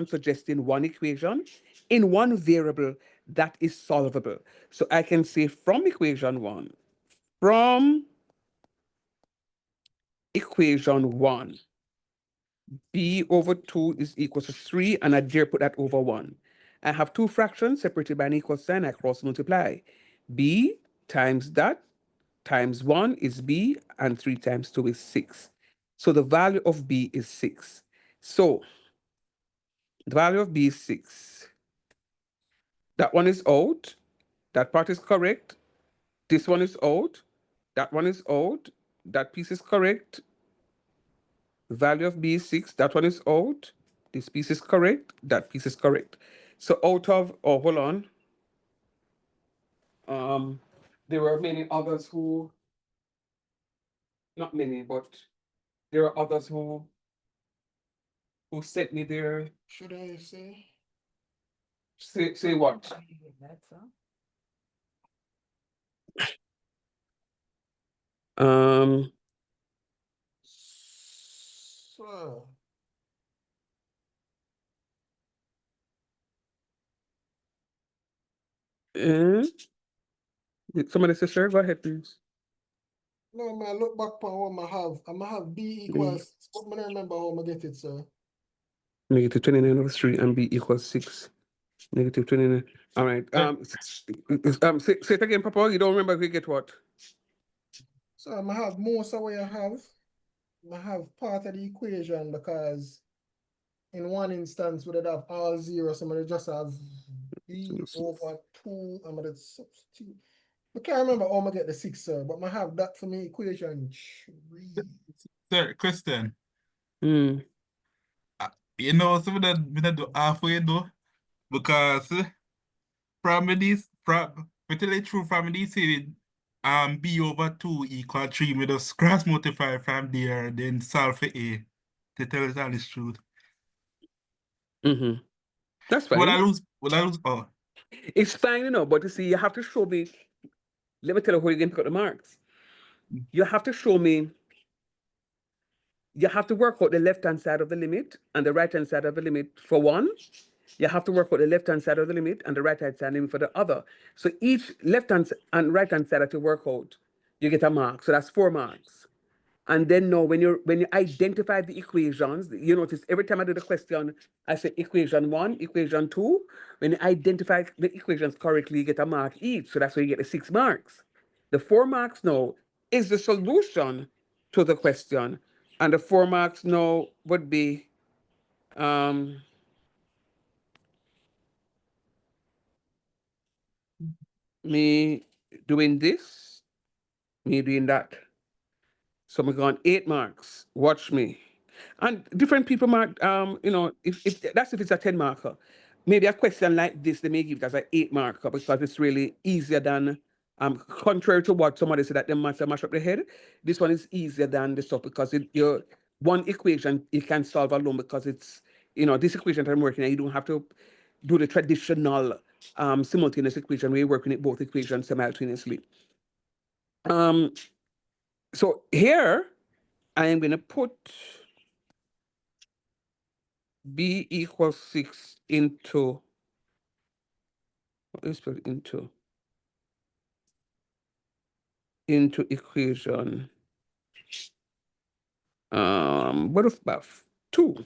suggesting one equation in one variable that is solvable. So I can say from equation 1, b over 2 is equal to 3, and I dare put that over 1. I have two fractions separated by an equal sign. I cross multiply. B times that times 1 is b, and 3 times 2 is 6. So the value of b is 6. So the value of b is 6. That one is out. That part is correct. This one is out. That one is out. That piece is correct. The value of b is 6. That one is out. This piece is correct. That piece is correct. So out of, oh, hold on. There were many others who, not many, but there are others who sent me their, Should I say? say what? So, Somebody say, sure, go ahead, please. no, man, look back on what I have. I'm gonna have B equals, but I don't remember how I get it, sir. Negative 29 over 3 and b equals 6. Negative 29. All right. Say it again, Papa. You don't remember we get what? So I'm gonna have most of what I have. I have part of the equation because in one instance we would have all zero, so I'm gonna just have b over 2. I'm gonna substitute. I can't remember how I get the 6, sir, but I have that for me equation 3. Sir, Kristen. Mm. You know, some of that we not do halfway though, because from pretty true from this b over 2 equal 3. We just cross multiply from there, then solve for a to tell us all the truth. Mm-hmm. That's fine. Would I lose? Oh, it's fine, you know, but you see, you have to show me. Let me tell you where you're going to put the marks. You have to show me. You have to work out the left-hand side of the limit and the right-hand side of the limit for one. You have to work out the left-hand side of the limit and the right-hand side limit for the other. So each left-hand and right-hand side that you work out, you get a mark. So that's 4 marks. And then now, when you identify the equations, you notice every time I do the question, I say equation 1, equation 2. When you identify the equations correctly, you get a mark each. So that's where you get the 6 marks. The 4 marks now is the solution to the question. And the 4 marks now would be me doing this, me doing that. So I'm going 8 marks. Watch me. And different people mark, you know, if that's if it's a 10 marker. Maybe a question like this, they may give it as an 8 marker because it's really easier than, contrary to what somebody said that they mash up their head, this one is easier than the stuff because you're one equation you can solve alone because it's, you know, this equation that I'm working at, you don't have to do the traditional simultaneous equation where you're working at both equations simultaneously. So here I am going to put b equals 6 into, let's put into equation what about 2.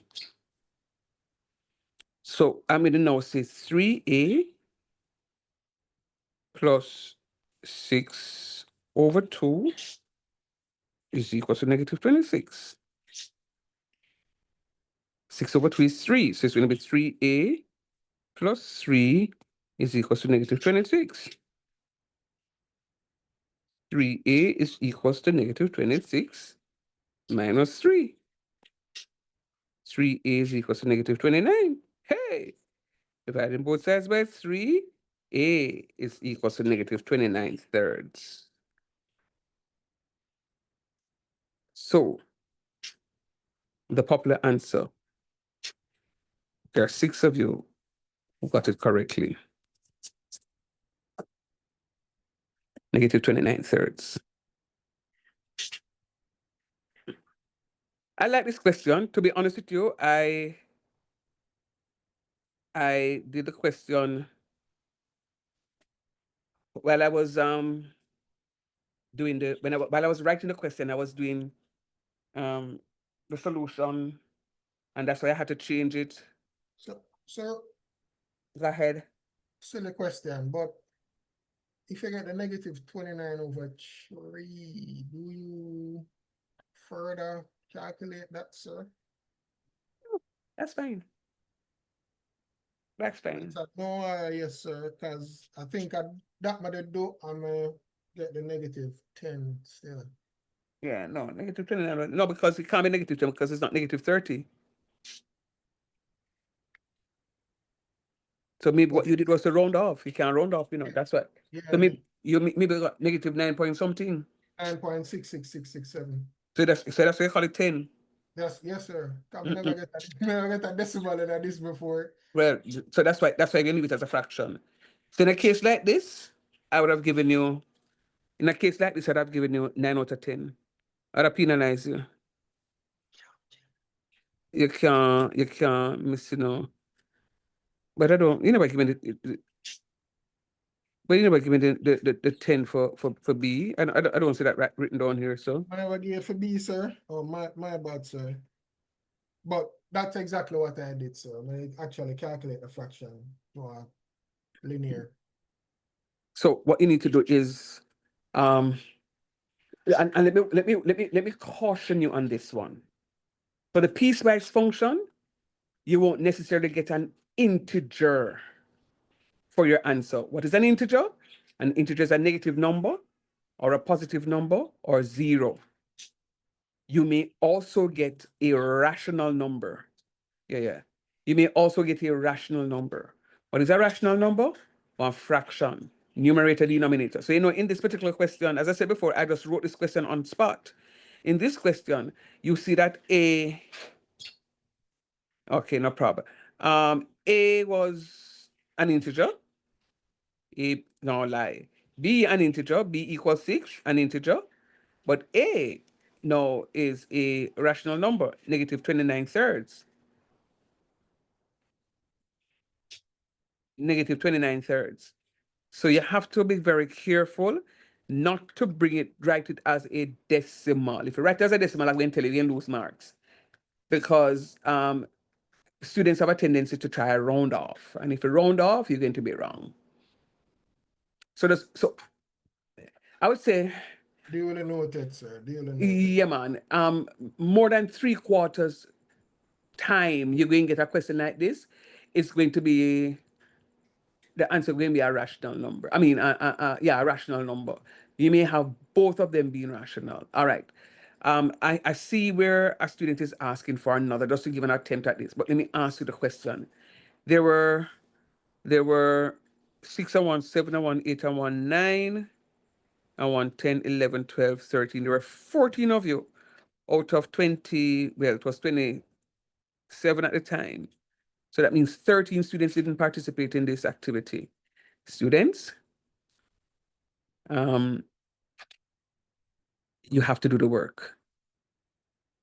So I'm going to now say 3a plus 6 over 2 is equal to negative 26. 6 over 2 is 3, so it's going to be 3a plus 3 is equal to negative 26. 3a is equals to negative 26 minus 3. 3a is equals to negative 29. Hey, dividing both sides by 3, a is equals to negative 29 thirds. So, the popular answer, there are 6 of you who got it correctly. Negative 29 thirds. I like this question. To be honest with you, I did the question while I was doing the while I was writing the question, I was doing the solution, and that's why I had to change it. So Go ahead. silly question, but if you get the negative 29/3, do you further calculate that, sir? That's fine. That's fine. No, yes, sir, because I think that might do, I'm get the negative 10 still. Yeah, no, negative 29. No, because it can't be negative 10 because it's not negative 30. So maybe what you did was to round off. You can't round off, you know, that's what. Yeah, So maybe you maybe got negative 9 point something. 9.66667. So that's why you call it 10. Yes, sir. I never get a decimal in this before. Well, so that's why you leave it as a fraction. So in a case like this, I would have given you, in a case like this, I'd have given you 9 out of 10. I'd have penalized you. You can't miss, you know. But you never give me but you never give me the 10 for B. I don't see that written down here, so. I never gave for B, sir. Oh, my bad, sir. But that's exactly what I did, sir. I actually calculate the fraction for linear. So what you need to do is, and let me caution you on this one. For the piecewise function, you won't necessarily get an integer for your answer. What is an integer? An integer is a negative number or a positive number or 0. You may also get a rational number. Yeah. You may also get a rational number. What is a rational number? Or fraction, numerator, denominator. So, you know, in this particular question, as I said before, I just wrote this question on spot. In this question, you see that A, okay, no problem. A was an integer. A, no lie. B, an integer. B equals 6, an integer. But A now is a rational number, negative 29 thirds. Negative 29 thirds. So you have to be very careful not to write it as a decimal. If you write it as a decimal, I'm going to tell you, you lose marks. Because students have a tendency to try a round off. And if you round off, you're going to be wrong. So I would say, Duly noted, sir. Duly noted. yeah, man. More than 3/4 time you're going to get a question like this, it's going to be, the answer going to be a rational number. I mean, yeah, a rational number. You may have both of them being rational. All right. I see where a student is asking for another, just to give an attempt at this. But let me ask you the question. There were 6 and 1, 7 and 1, 8 and 1, 9 and 1, 10, 11, 12, 13. There were 14 of you out of 20. Well, it was 27 at the time. So that means 13 students didn't participate in this activity. Students, you have to do the work.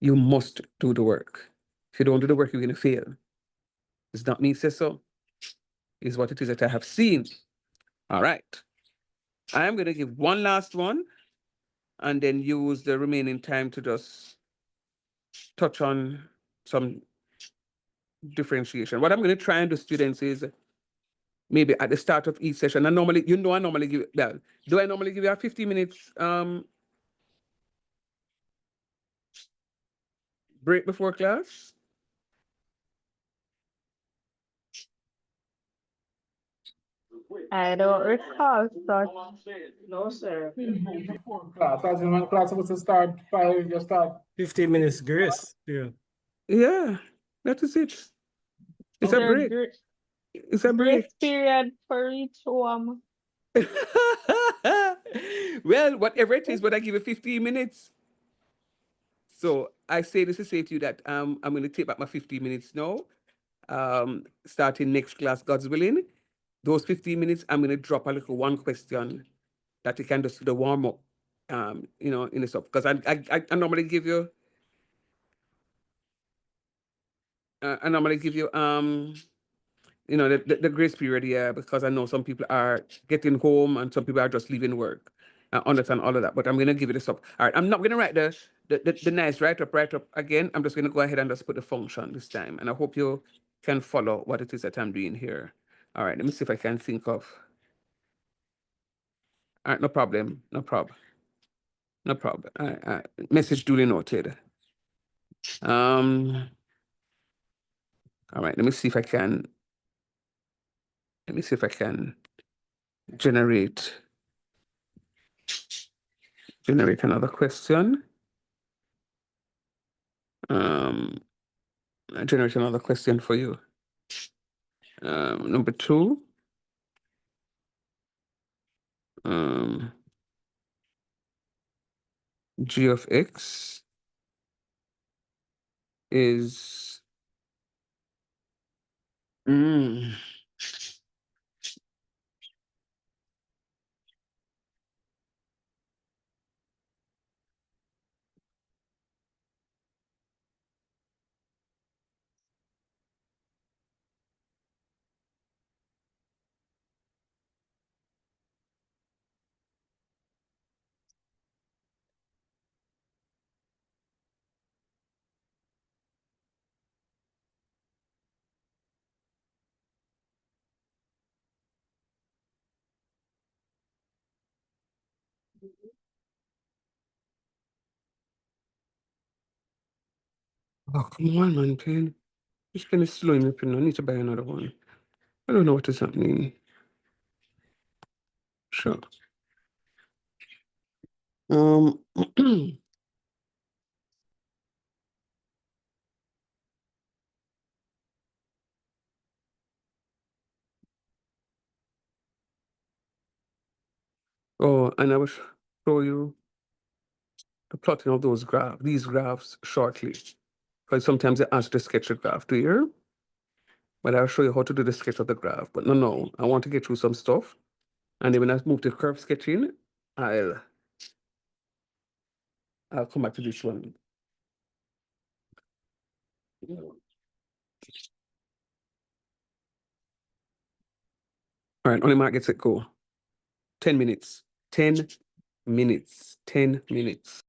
You must do the work. If you don't do the work, you're going to fail. Does not mean say so. Is what it is that I have seen. All right. I am going to give one last one and then use the remaining time to just touch on some differentiation. What I'm going to try and do, students, is maybe at the start of each session, I normally give, well, do I normally give you a 50 minutes break before class? I don't recall such. No, sir. Before class, as in when class supposed to start 5, you start 15 minutes grace. Yeah. Yeah, that is it. It's a break. It's a break. Grace period for each one. Well, whatever it is, but I give you 15 minutes. So I say this to say to you that I'm going to take back my 15 minutes now. Starting next class, God's willing. Those 15 minutes, I'm going to drop a little one question that you can just do the warm up, you know, in the stuff. Because I normally give you I normally give you the grace period, yeah, because I know some people are getting home and some people are just leaving work. I understand all of that, but I'm gonna give you the stuff. All right, I'm not gonna write the nice write up again. I'm just gonna go ahead and just put the function this time, and I hope you can follow what it is that I'm doing here. All right, let me see if I can think of. All right, no problem, no problem, no problem. Message duly noted. All right, let me see if I can. Let me see if I can generate another question. Generate another question for you. Number 2. G of x is oh, come on, man, pen. This pen is slowing me pen. I need to buy another one. I don't know what is happening. Sure. Oh, and I will show you the plotting of these graphs shortly. Because sometimes they ask to sketch a graph, do you hear? But I'll show you how to do the sketch of the graph. But no, I want to get through some stuff. And then when I move to curve sketching, I'll come back to this one. All right, on the mark, get set, go. 10 minutes. 10 minutes. 10 minutes.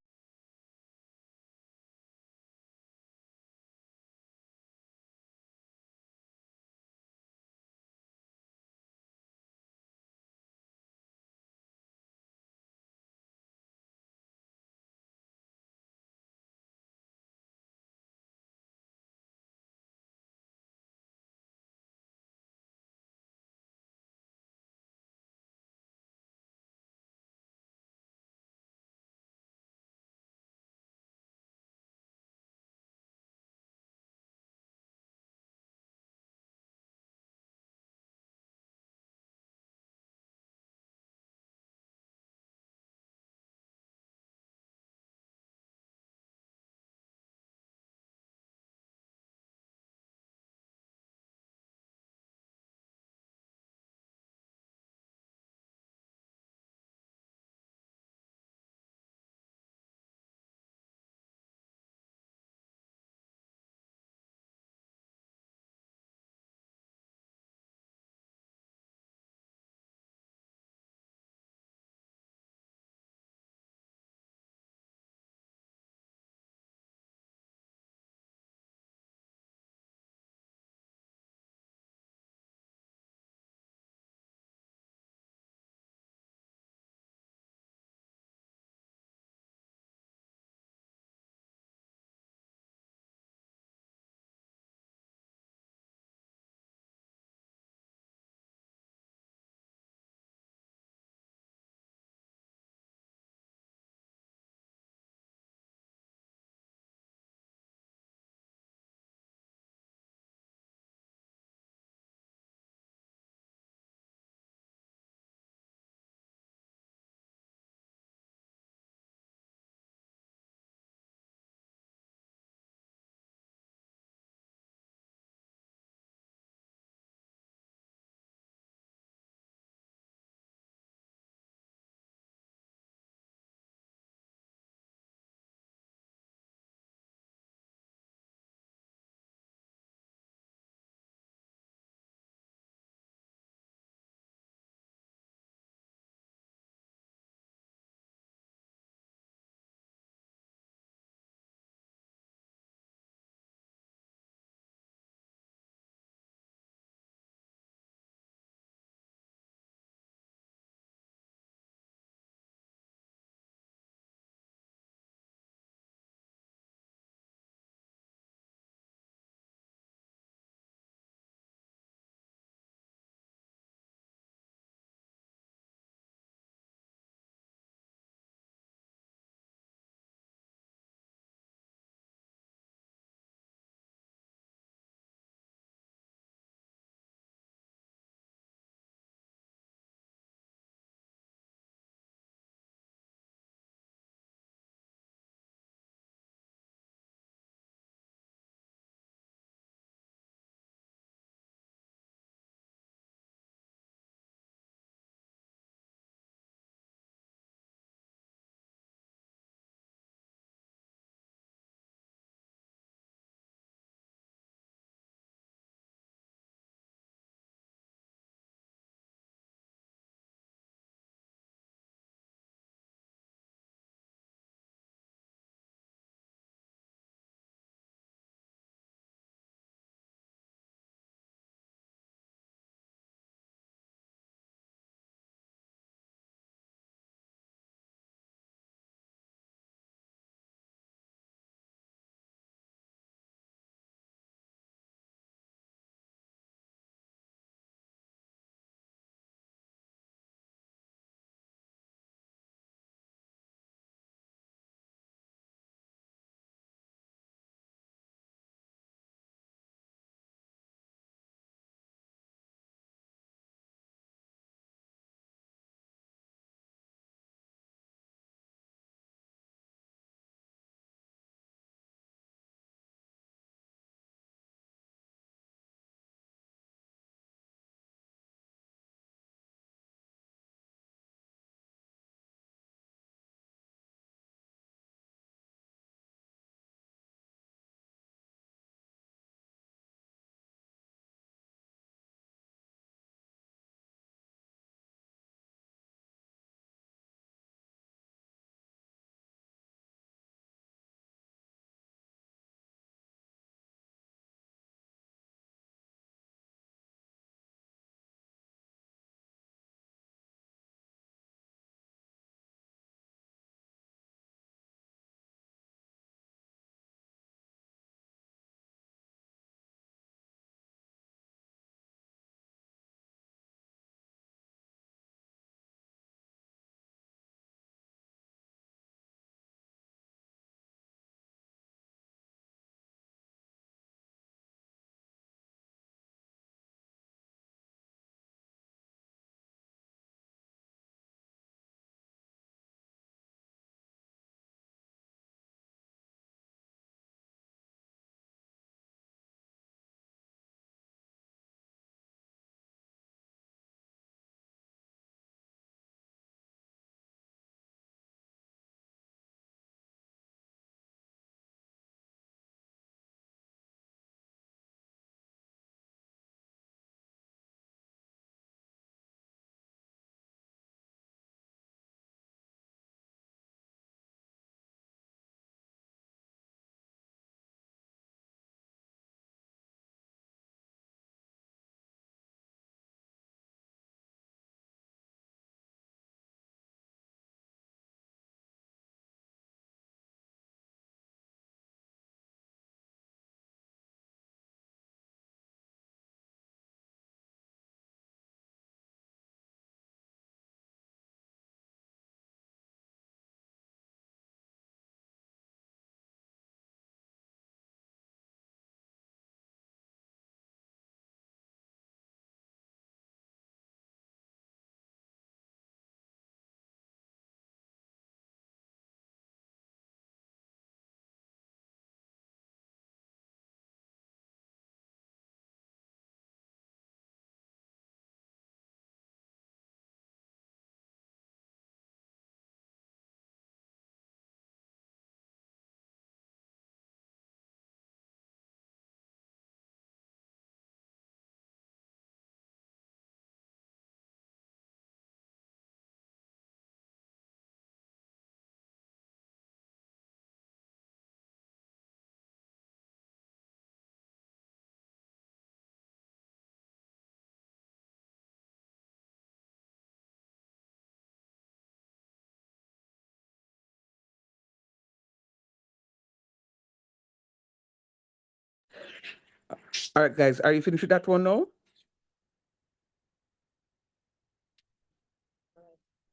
All right, guys, are you finished with that one now?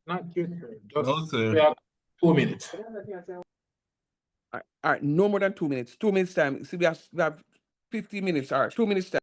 Not yet, sir. No, Just sir. we have 2 minutes. All right, no more than 2 minutes. 2 minutes time. See, we have 15 minutes. All right, 2 minutes time.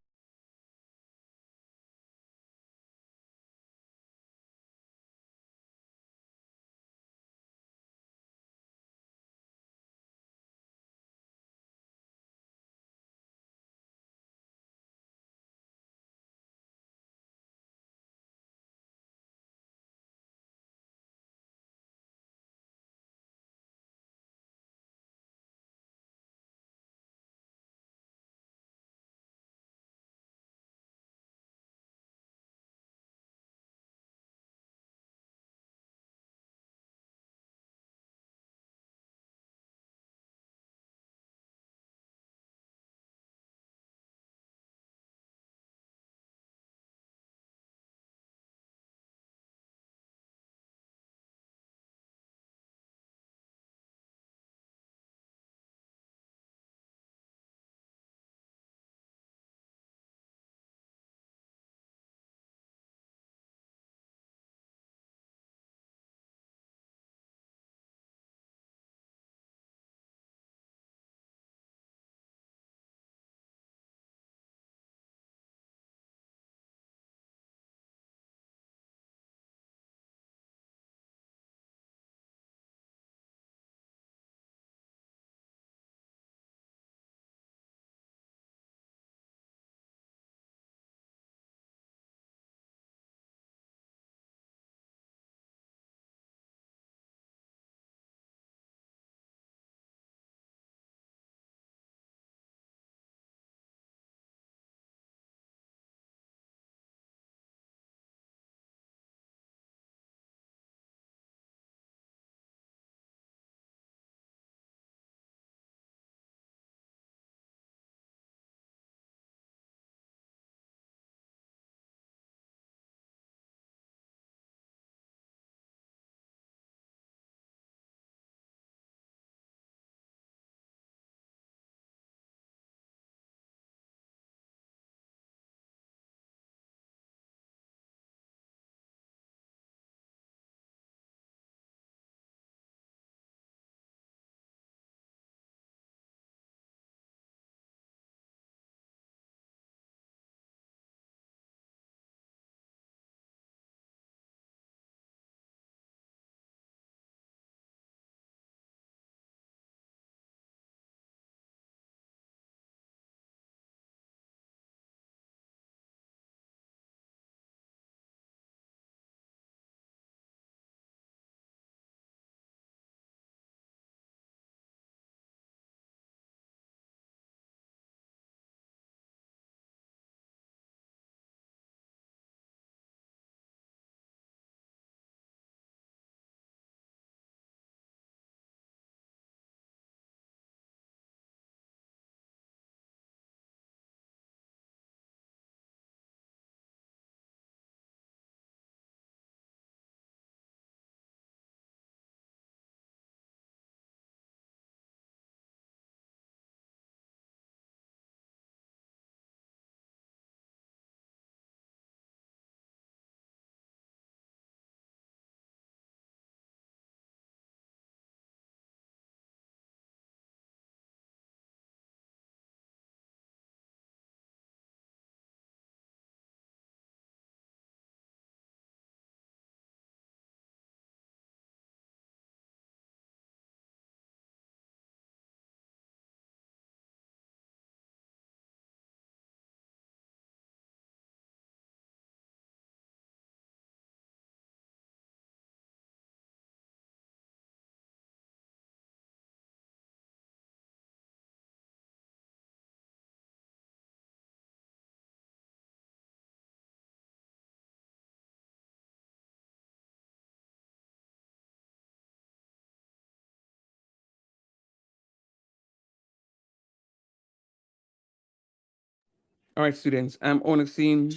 All right, students, I'm only seeing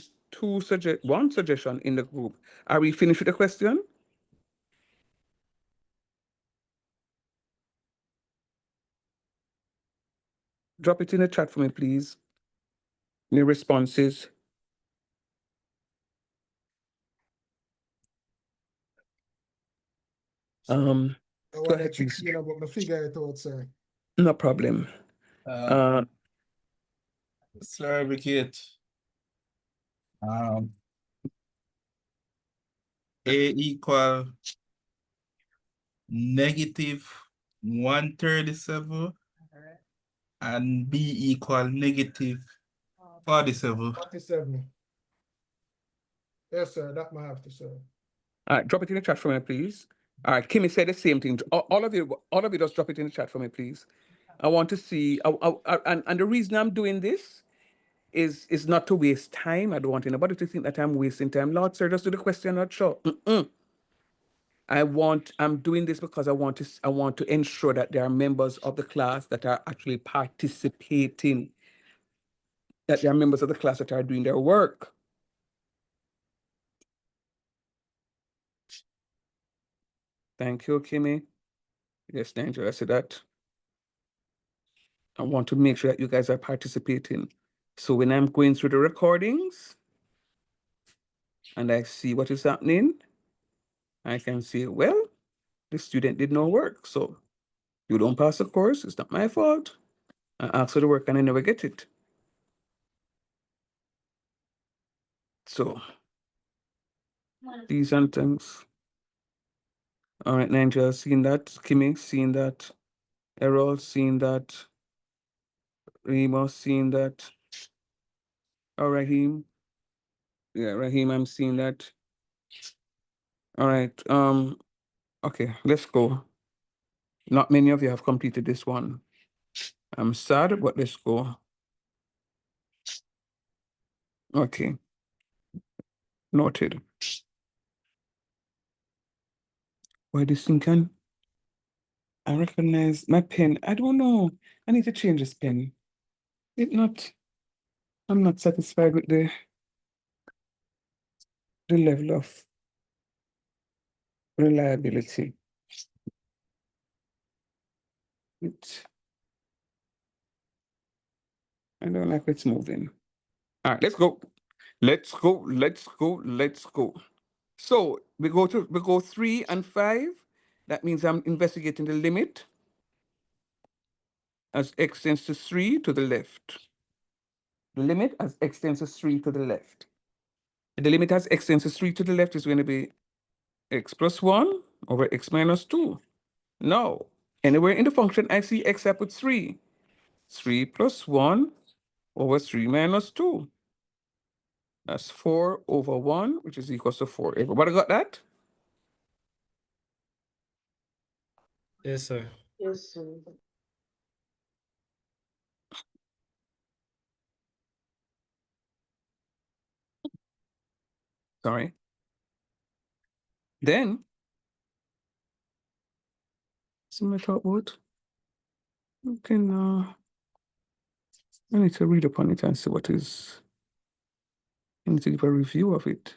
one suggestion in the group. Are we finished with the question? Drop it in the chat for me, please. Any responses? I Go want ahead, to please. check in about my figure it out, sir. No problem. Sir Advocate. A equal -137 and B equal -47. 47. Yes, sir, that might have to, sir. All right, drop it in the chat for me, please. All right, Kimmy said the same thing. All of you just drop it in the chat for me, please. I want to see, and the reason I'm doing this is not to waste time. I don't want anybody to think that I'm wasting time. Lord, sir, just do the question, not sure. I'm doing this because I want to ensure that there are members of the class that are actually participating, that there are members of the class that are doing their work. Thank you, Kimmy. Yes, Angela, I said that. I want to make sure that you guys are participating. So when I'm going through the recordings and I see what is happening, I can say, well, the student did no work. So you don't pass the course, it's not my fault. I ask for the work and I never get it. So these are things. All right, Ninja, seeing that. Kimmy, seeing that. Errol, seeing that. Remo, seeing that. Oh, Raheem. Yeah, Raheem, I'm seeing that. All right. Okay, let's go. Not many of you have completed this one. I'm sad, but let's go. Okay. Noted. Why this thing can? I recognize my pen. I don't know. I need to change this pen. I'm not satisfied with the level of reliability. I don't like it's moving. All right, let's go. Let's go. So we go 3 and 5. That means I'm investigating the limit as x tends to 3 to the left. The limit as x tends to 3 to the left. The limit as x tends to 3 to the left is going to be x plus 1 over x minus 2. No. Anywhere in the function I see x, I put 3. 3 plus 1 over 3 minus 2. That's 4 over 1, which is equals to 4. Everybody got that? Yes, sir. Yes, sir. Sorry. Then, somebody talk about, okay, I need to read upon it and see what is, I need to give a review of it.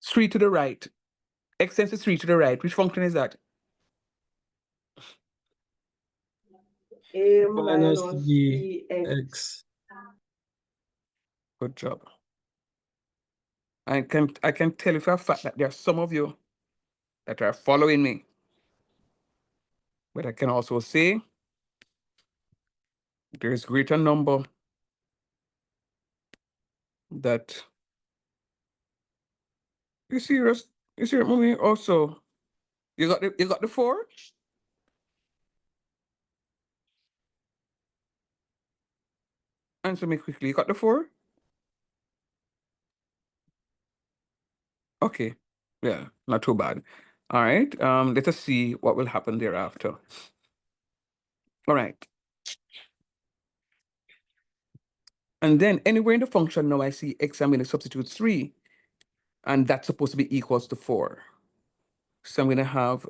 3 to the right. X tends to 3 to the right. Which function is that? A Minus minus B BX. X. Good job. I can tell you for a fact that there are some of you that are following me. But I can also say there is greater number that you serious? You serious, mommy? Also, you got the 4? Answer me quickly. You got the 4? Okay. Yeah, not too bad. All right. Let us see what will happen thereafter. All right. And then anywhere in the function now I see x, I'm going to substitute 3. And that's supposed to be equals to 4. So I'm going to have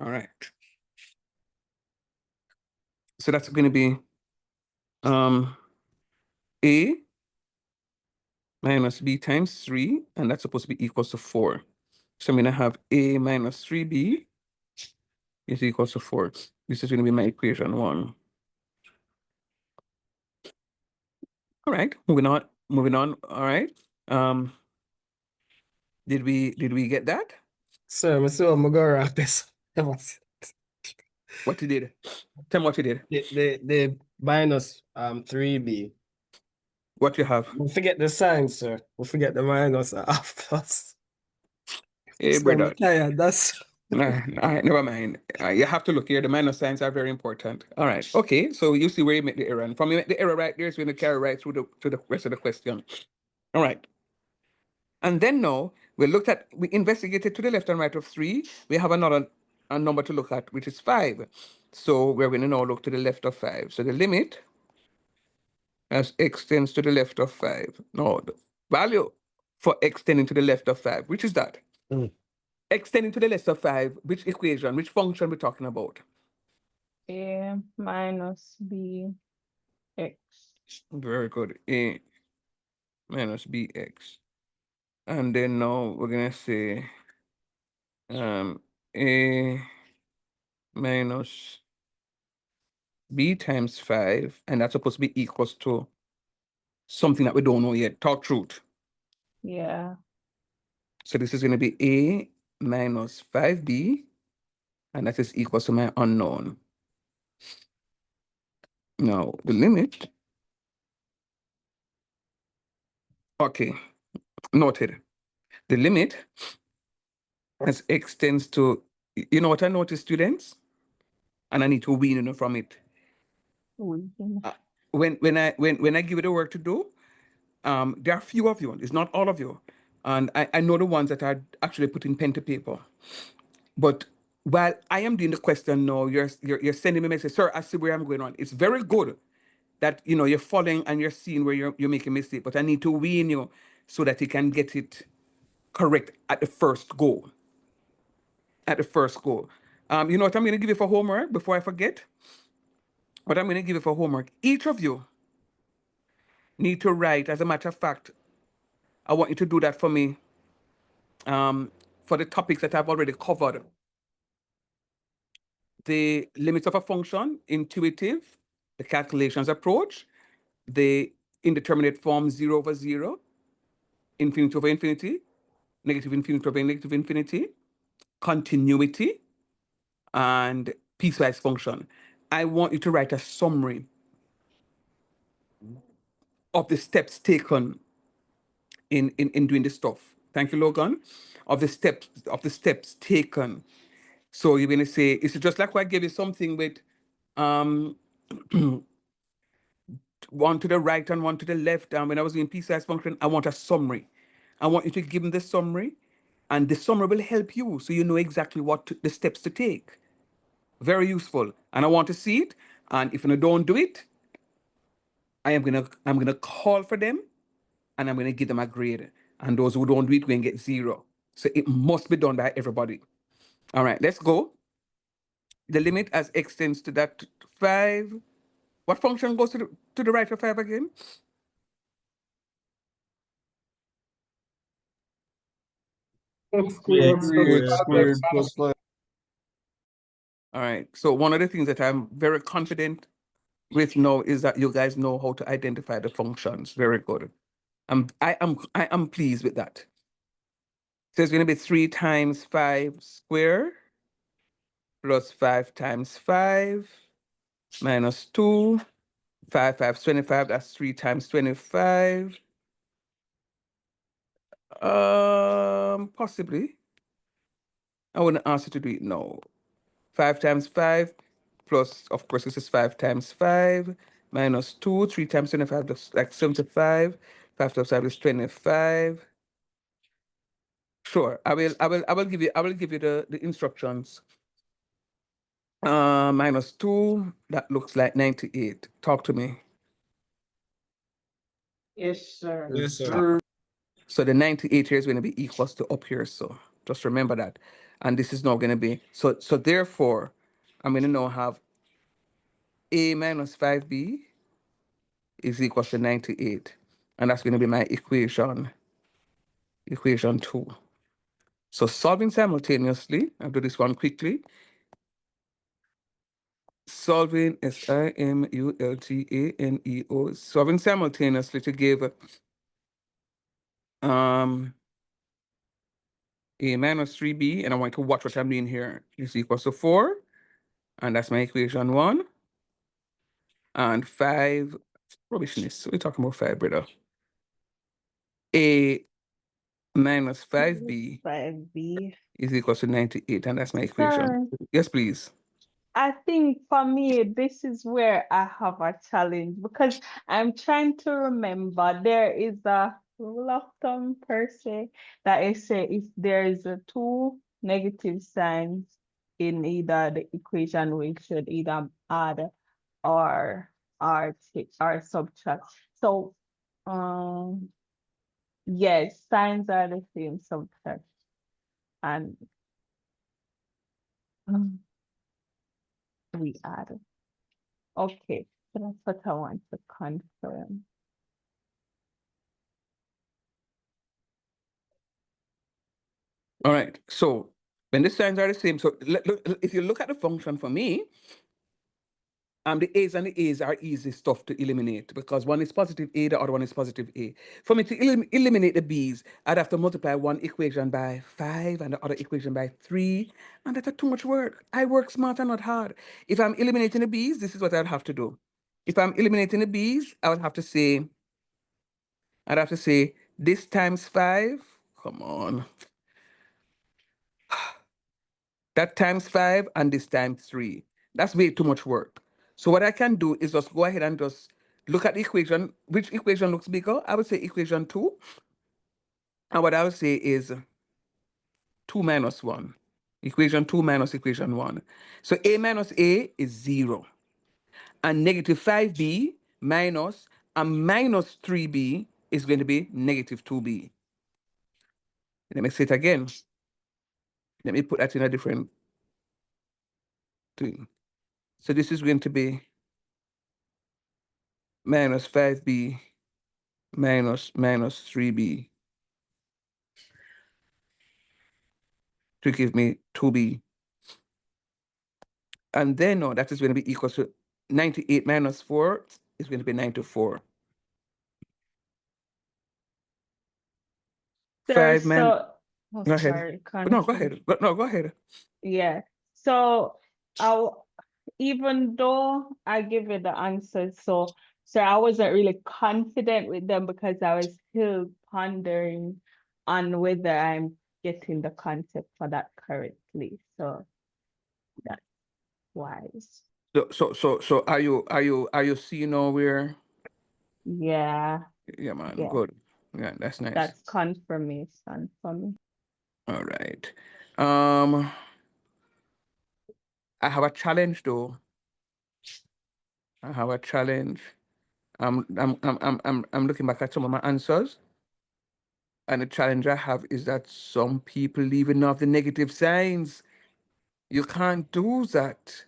all right. So that's going to be A minus B times 3, and that's supposed to be equals to 4. So I'm going to have A minus 3B is equals to 4. This is going to be my equation 1. All right, moving on. All right. Did we get that? Sir, I saw my girl wrap this. What you did? Tell me what you did. The minus 3B. What you have? We forget the sign, sir. We forget the minus half plus. Hey, So I'm brother. tired, that's All right, never mind. You have to look here. The minus signs are very important. All right. Okay. So you see where you make the error, and from you make the error right there, so you're going to carry right through the rest of the question. All right. And then now we investigated to the left and right of 3. We have a number to look at, which is 5. So we're going to now look to the left of 5. So the limit as x tends to the left of 5. No, the value for x tending to the left of 5, which is that? X tending to the left of 5, which equation, which function we're talking about? A minus B X. Very good. A minus bx. And then now we're going to say A minus B times 5, and that's supposed to be equals to something that we don't know yet. Talk truth. Yeah. So this is going to be A minus 5B, and that is equals to my unknown. Now, the limit. Okay, noted. The limit as x tends to, you know what I noticed, students? And I need to wean from it. When I give you the work to do, there are few of you. It's not all of you, and I know the ones that are actually putting pen to paper. But while I am doing the question now, you're sending me a message, sir. I see where I'm going on. It's very good that you're following and you're seeing where you're making mistake. But I need to wean you so that you can get it correct at the first go. At the first go. You know what I'm going to give you for homework before I forget? What I'm going to give you for homework. Each of you need to write. As a matter of fact, I want you to do that for me. For the topics that I've already covered. The limits of a function, intuitive, the calculations approach, the indeterminate form 0 over 0, infinity over infinity, negative infinity over negative infinity, continuity, and piecewise function. I want you to write a summary of the steps taken in doing this stuff. Thank you, Logan. Of the steps taken. So you're going to say, it's just like when I gave you something with one to the right and one to the left. When I was doing piecewise function, I want a summary. I want you to give them the summary, and the summary will help you so you know exactly the steps to take. Very useful. And I want to see it. And if you don't do it, I'm gonna call for them, and I'm gonna give them a grade. And those who don't do it will get 0. So it must be done by everybody. All right, let's go. The limit as x tends to that 5. What function goes to the right of 5 again? X squared plus 5. All right. So one of the things that I'm very confident with now is that you guys know how to identify the functions. Very good. I am pleased with that. So it's going to be 3 times 5 square plus 5 times 5 minus 2. 5 5 is 25. That's 3 times 25. Possibly. I wouldn't ask you to do it now. 5 times 5 plus, of course, this is 5 times 5 minus 2. 3 times 25, that's like 75. 5 times 5 is 25. Sure, I will give you the instructions. Minus 2, that looks like 98. Talk to me. Yes, sir. Yes, sir. So the 98 here is going to be equals to up here. So just remember that. And this is now going to be, so therefore, I'm going to now have A minus 5B is equal to 98. And that's going to be my equation 2. So solving simultaneously, I'll do this one quickly. Solving simultaneO, solving simultaneously to give A minus 3B, and I want to watch what I'm doing here, is equals to 4, and that's my equation 1. And 5, rubbishness, we're talking about 5, brother. A minus 5B 5B. is equals to 98, and that's my equation. Sir, Yes, please. I think for me, this is where I have a challenge because I'm trying to remember there is a rule of thumb per se that I say if there is a 2 negative signs in either the equation, we should either add or or subtract. So yes, signs are the same, subtract. And we add. Okay, so that's what I want to confirm. All right, so when the signs are the same, so if you look at the function for me, the A's and the A's are easy stuff to eliminate because one is positive A, the other one is positive A. For me to eliminate the B's, I'd have to multiply one equation by 5 and the other equation by 3, and that's too much work. I work smart and not hard. If I'm eliminating the B's, this is what I'd have to do. If I'm eliminating the B's, I'd have to say this times 5, come on. That times 5 and this times 3. That's way too much work. So what I can do is just go ahead and just look at the equation. Which equation looks bigger? I would say equation 2. And what I would say is 2 minus 1. Equation 2 minus equation 1. So A minus A is 0. And negative 5B minus a minus 3B is going to be negative 2B. Let me say it again. Let me put that in a different thing. So this is going to be minus 5B minus 3B to give me 2B. And then no, that is going to be equal to 98 minus 4 is going to be 94. Sir, 5 man. oh, Go ahead. sorry, No, go ahead. No, go ahead. Yeah. So even though I give you the answers, so I wasn't really confident with them because I was still pondering on whether I'm getting the concept for that correctly. So that's wise. So are you seeing now where? Yeah. Yeah, man. Yeah. Good. Yeah, that's nice. That's confirmation for me. All right. I have a challenge though. I have a challenge. I'm looking back at some of my answers. And the challenge I have is that some people leaving off the negative signs. You can't do that.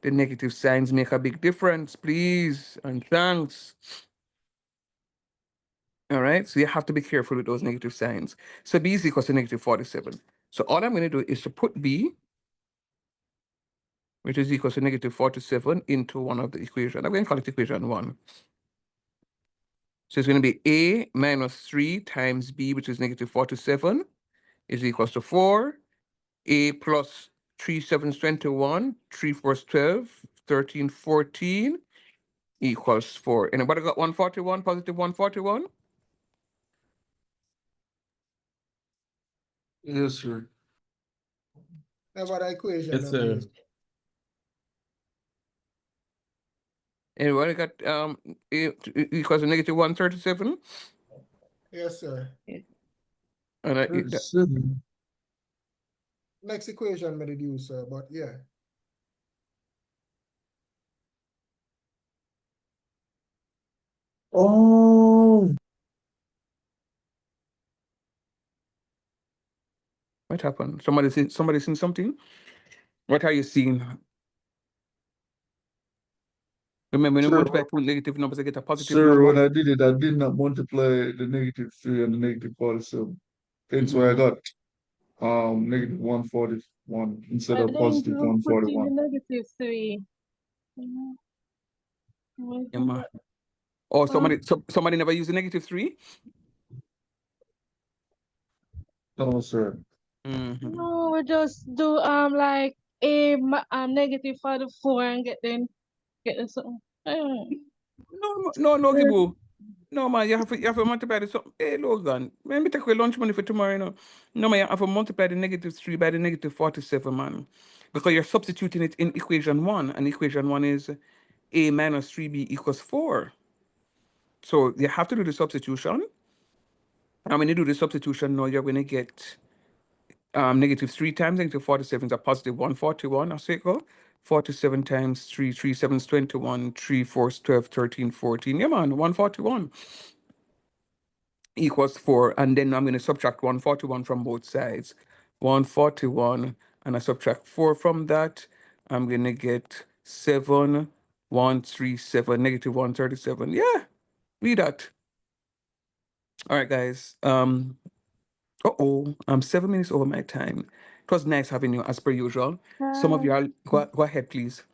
The negative signs make a big difference, please, and thanks. All right, so you have to be careful with those negative signs. So B is equal to negative 47. So all I'm going to do is to put B, which is equal to negative 47, into one of the equations. I'm going to call it equation 1. So it's going to be A minus 3 times B, which is negative 47, is equals to 4. A plus 3 7s 21, 3 4s 12, 13 14 equals 4. Anybody got 141, positive 141? Yes, sir. How about the equation? Yes, sir. Anybody got A equals to negative 137? Yes, sir. And Next equation may reduce, sir, but yeah. Oh, what happened? Somebody seen something? What are you seeing? Remember, when you Sir, multiply two negative numbers, I get a positive sir, when number. I did it, I did not multiply the -3 and the -47. Hence why I Mhm. got -141 instead I of think positive you put in 141. the -3. Mhm. Why Yeah, is ma. it- Oh, Uh, somebody never used a -3? No, sir. Mm-hmm. No, we just do like negative for the 4 and get the something. No, Gibu. No, man, you have to multiply the something. Hey, Logan, maybe take away lunch money for tomorrow, you know. No, man, you have to multiply the -3 by the -47, man. Because you're substituting it in equation 1, and equation 1 is a minus 3b equals 4. So you have to do the substitution. And when you do the substitution, now you're going to get -3 times -47 is a positive 141. I say it go. 47 times 3, 3 7 is 21, 3 4 is 12, 13, 14. Yeah, man, 141 equals 4. And then I'm going to subtract 141 from both sides. 141, and I subtract 4 from that. I'm going to get 7, 137, -137. Yeah, read that. All right, guys. I'm 7 minutes over my time. It was nice having you as per usual. Some of you are go ahead, please.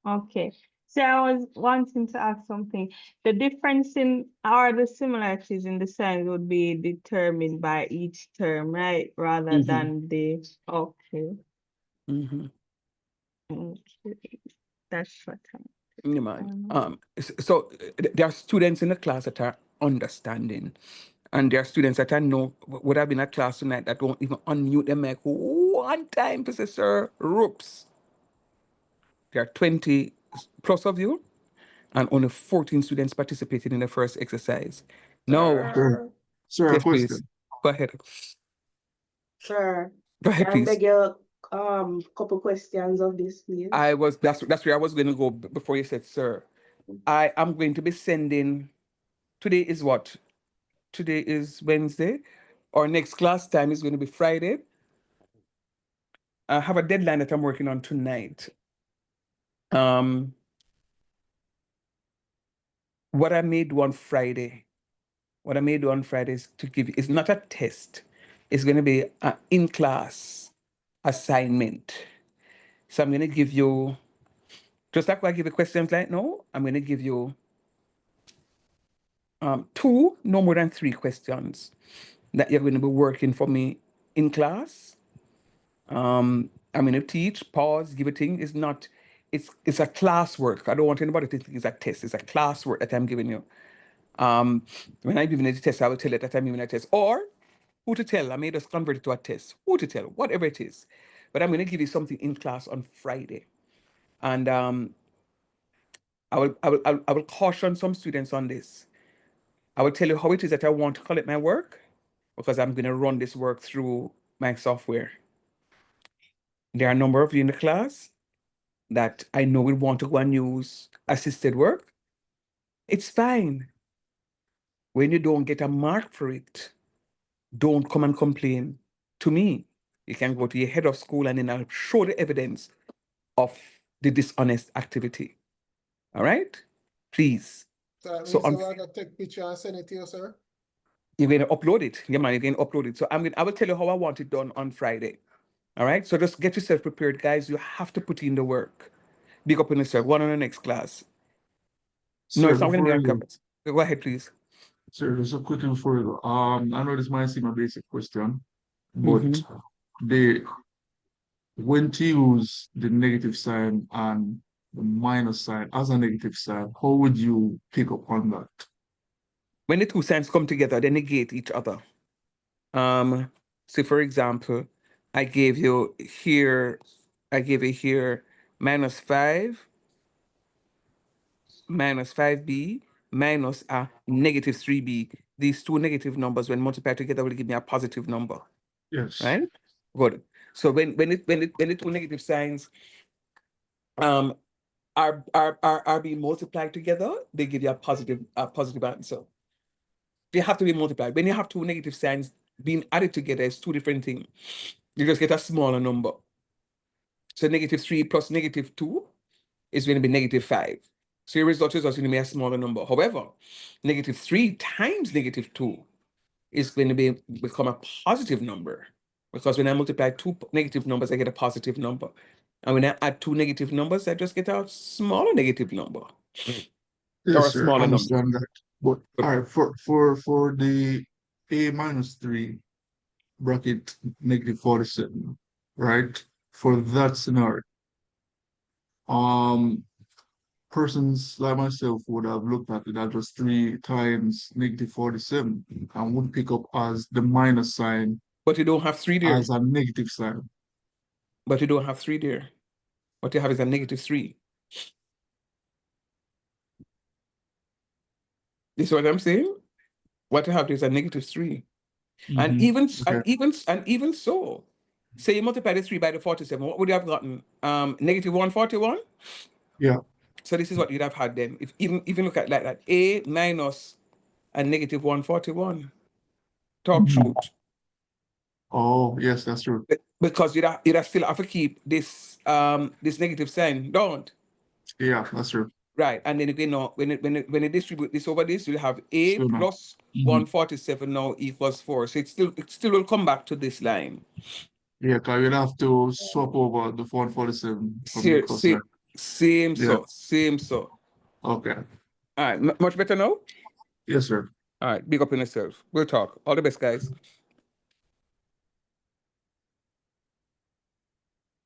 Okay. So I was wanting to ask something. The difference in or the similarities in the signs would be determined by each term, right? Rather than the okay. Mm-hmm. Okay. That's what Yeah, man. I'm So there are students in the class that are understanding, and there are students that I know would have been at class tonight that don't even unmute their mic one time to say, "Sir, Roops." There are 20 plus of you, and only 14 students participated in the first exercise. No, Sir, sir, a yes, please. question. Go ahead. Sir, Go ahead, can I please. beg you couple questions of this, please? That's where I was going to go before you said, sir. I am going to be sending. Today is what? Today is Wednesday. Our next class time is going to be Friday. I have a deadline that I'm working on tonight. What I may do on Friday, is to give you, it's not a test. It's going to be an in-class assignment. So I'm going to give you, just like I give you questions like now, I'm going to give you 2, no more than 3 questions that you're going to be working for me in class. I'm going to teach, pause, give a thing. It's a class work. I don't want anybody to think it's a test. It's a class work that I'm giving you. When I'm giving you the test, I will tell you that I'm giving a test. Or who to tell? I may just convert it to a test. Who to tell? Whatever it is. But I'm going to give you something in class on Friday. And I will caution some students on this. I will tell you how it is that I want to collect my work, because I'm going to run this work through my software. There are a number of you in the class that I know will want to go and use assisted work. It's fine. When you don't get a mark for it, don't come and complain to me. You can go to your head of school and then I'll show the evidence of the dishonest activity. All right? Please. So that So means I gotta take picture and send it to you, sir. you're going to upload it. Yeah, man, you're going to upload it. So I will tell you how I want it done on Friday. All right? So just get yourself prepared, guys. You have to put in the work. Big up on yourself. One on the next class. No, Sir, it's not going to be before on you, campus. Go ahead, please. sir, just a quick thing before you go. I know this might seem a basic question, Mm-hmm. but the when to use the negative sign and the minus sign as a negative sign, how would you pick up on that? When the two signs come together, they negate each other. So for example, I gave you here -5 minus 5b minus a -3b. These two negative numbers, when multiplied together, will give me a positive number. Yes. Right? Good. So when the two negative signs are being multiplied together, they give you a positive answer. They have to be multiplied. When you have two negative signs being added together, it's two different things. You just get a smaller number. So -3 plus -2 is going to be -5. So your result is also going to be a smaller number. However, -3 times -2 is going to become a positive number, because when I multiply two negative numbers, I get a positive number. And when I add two negative numbers, I just get a smaller negative number. Or Yes, a sir. smaller number. Understand that. But all right, for the A minus 3 bracket -47, right? For that scenario, persons like myself would have looked at it as just 3 times -47 and would pick up as the minus sign But you don't have 3 there. as a negative sign. But you don't have 3 there. What you have is a -3. This is what I'm saying? What you have is a -3. And even so, say you multiply the 3 by the 47, what would you have gotten? -141? Yeah. So this is what you'd have had then. If even look at like that, A minus a -141. Talk truth. Oh, yes, that's true. Because you'd have still have to keep this this negative sign, don't? Yeah, that's true. Right, and then again, now when you distribute this over this, you'll have A Sure, plus 147 now equals 4. So it still will come back to this line. Yeah, because you'd have to swap over the 147 from the cost line. Same Yeah. so. Okay. All right, much better now? Yes, sir. All right, big up on yourself. We'll talk. All the best, guys.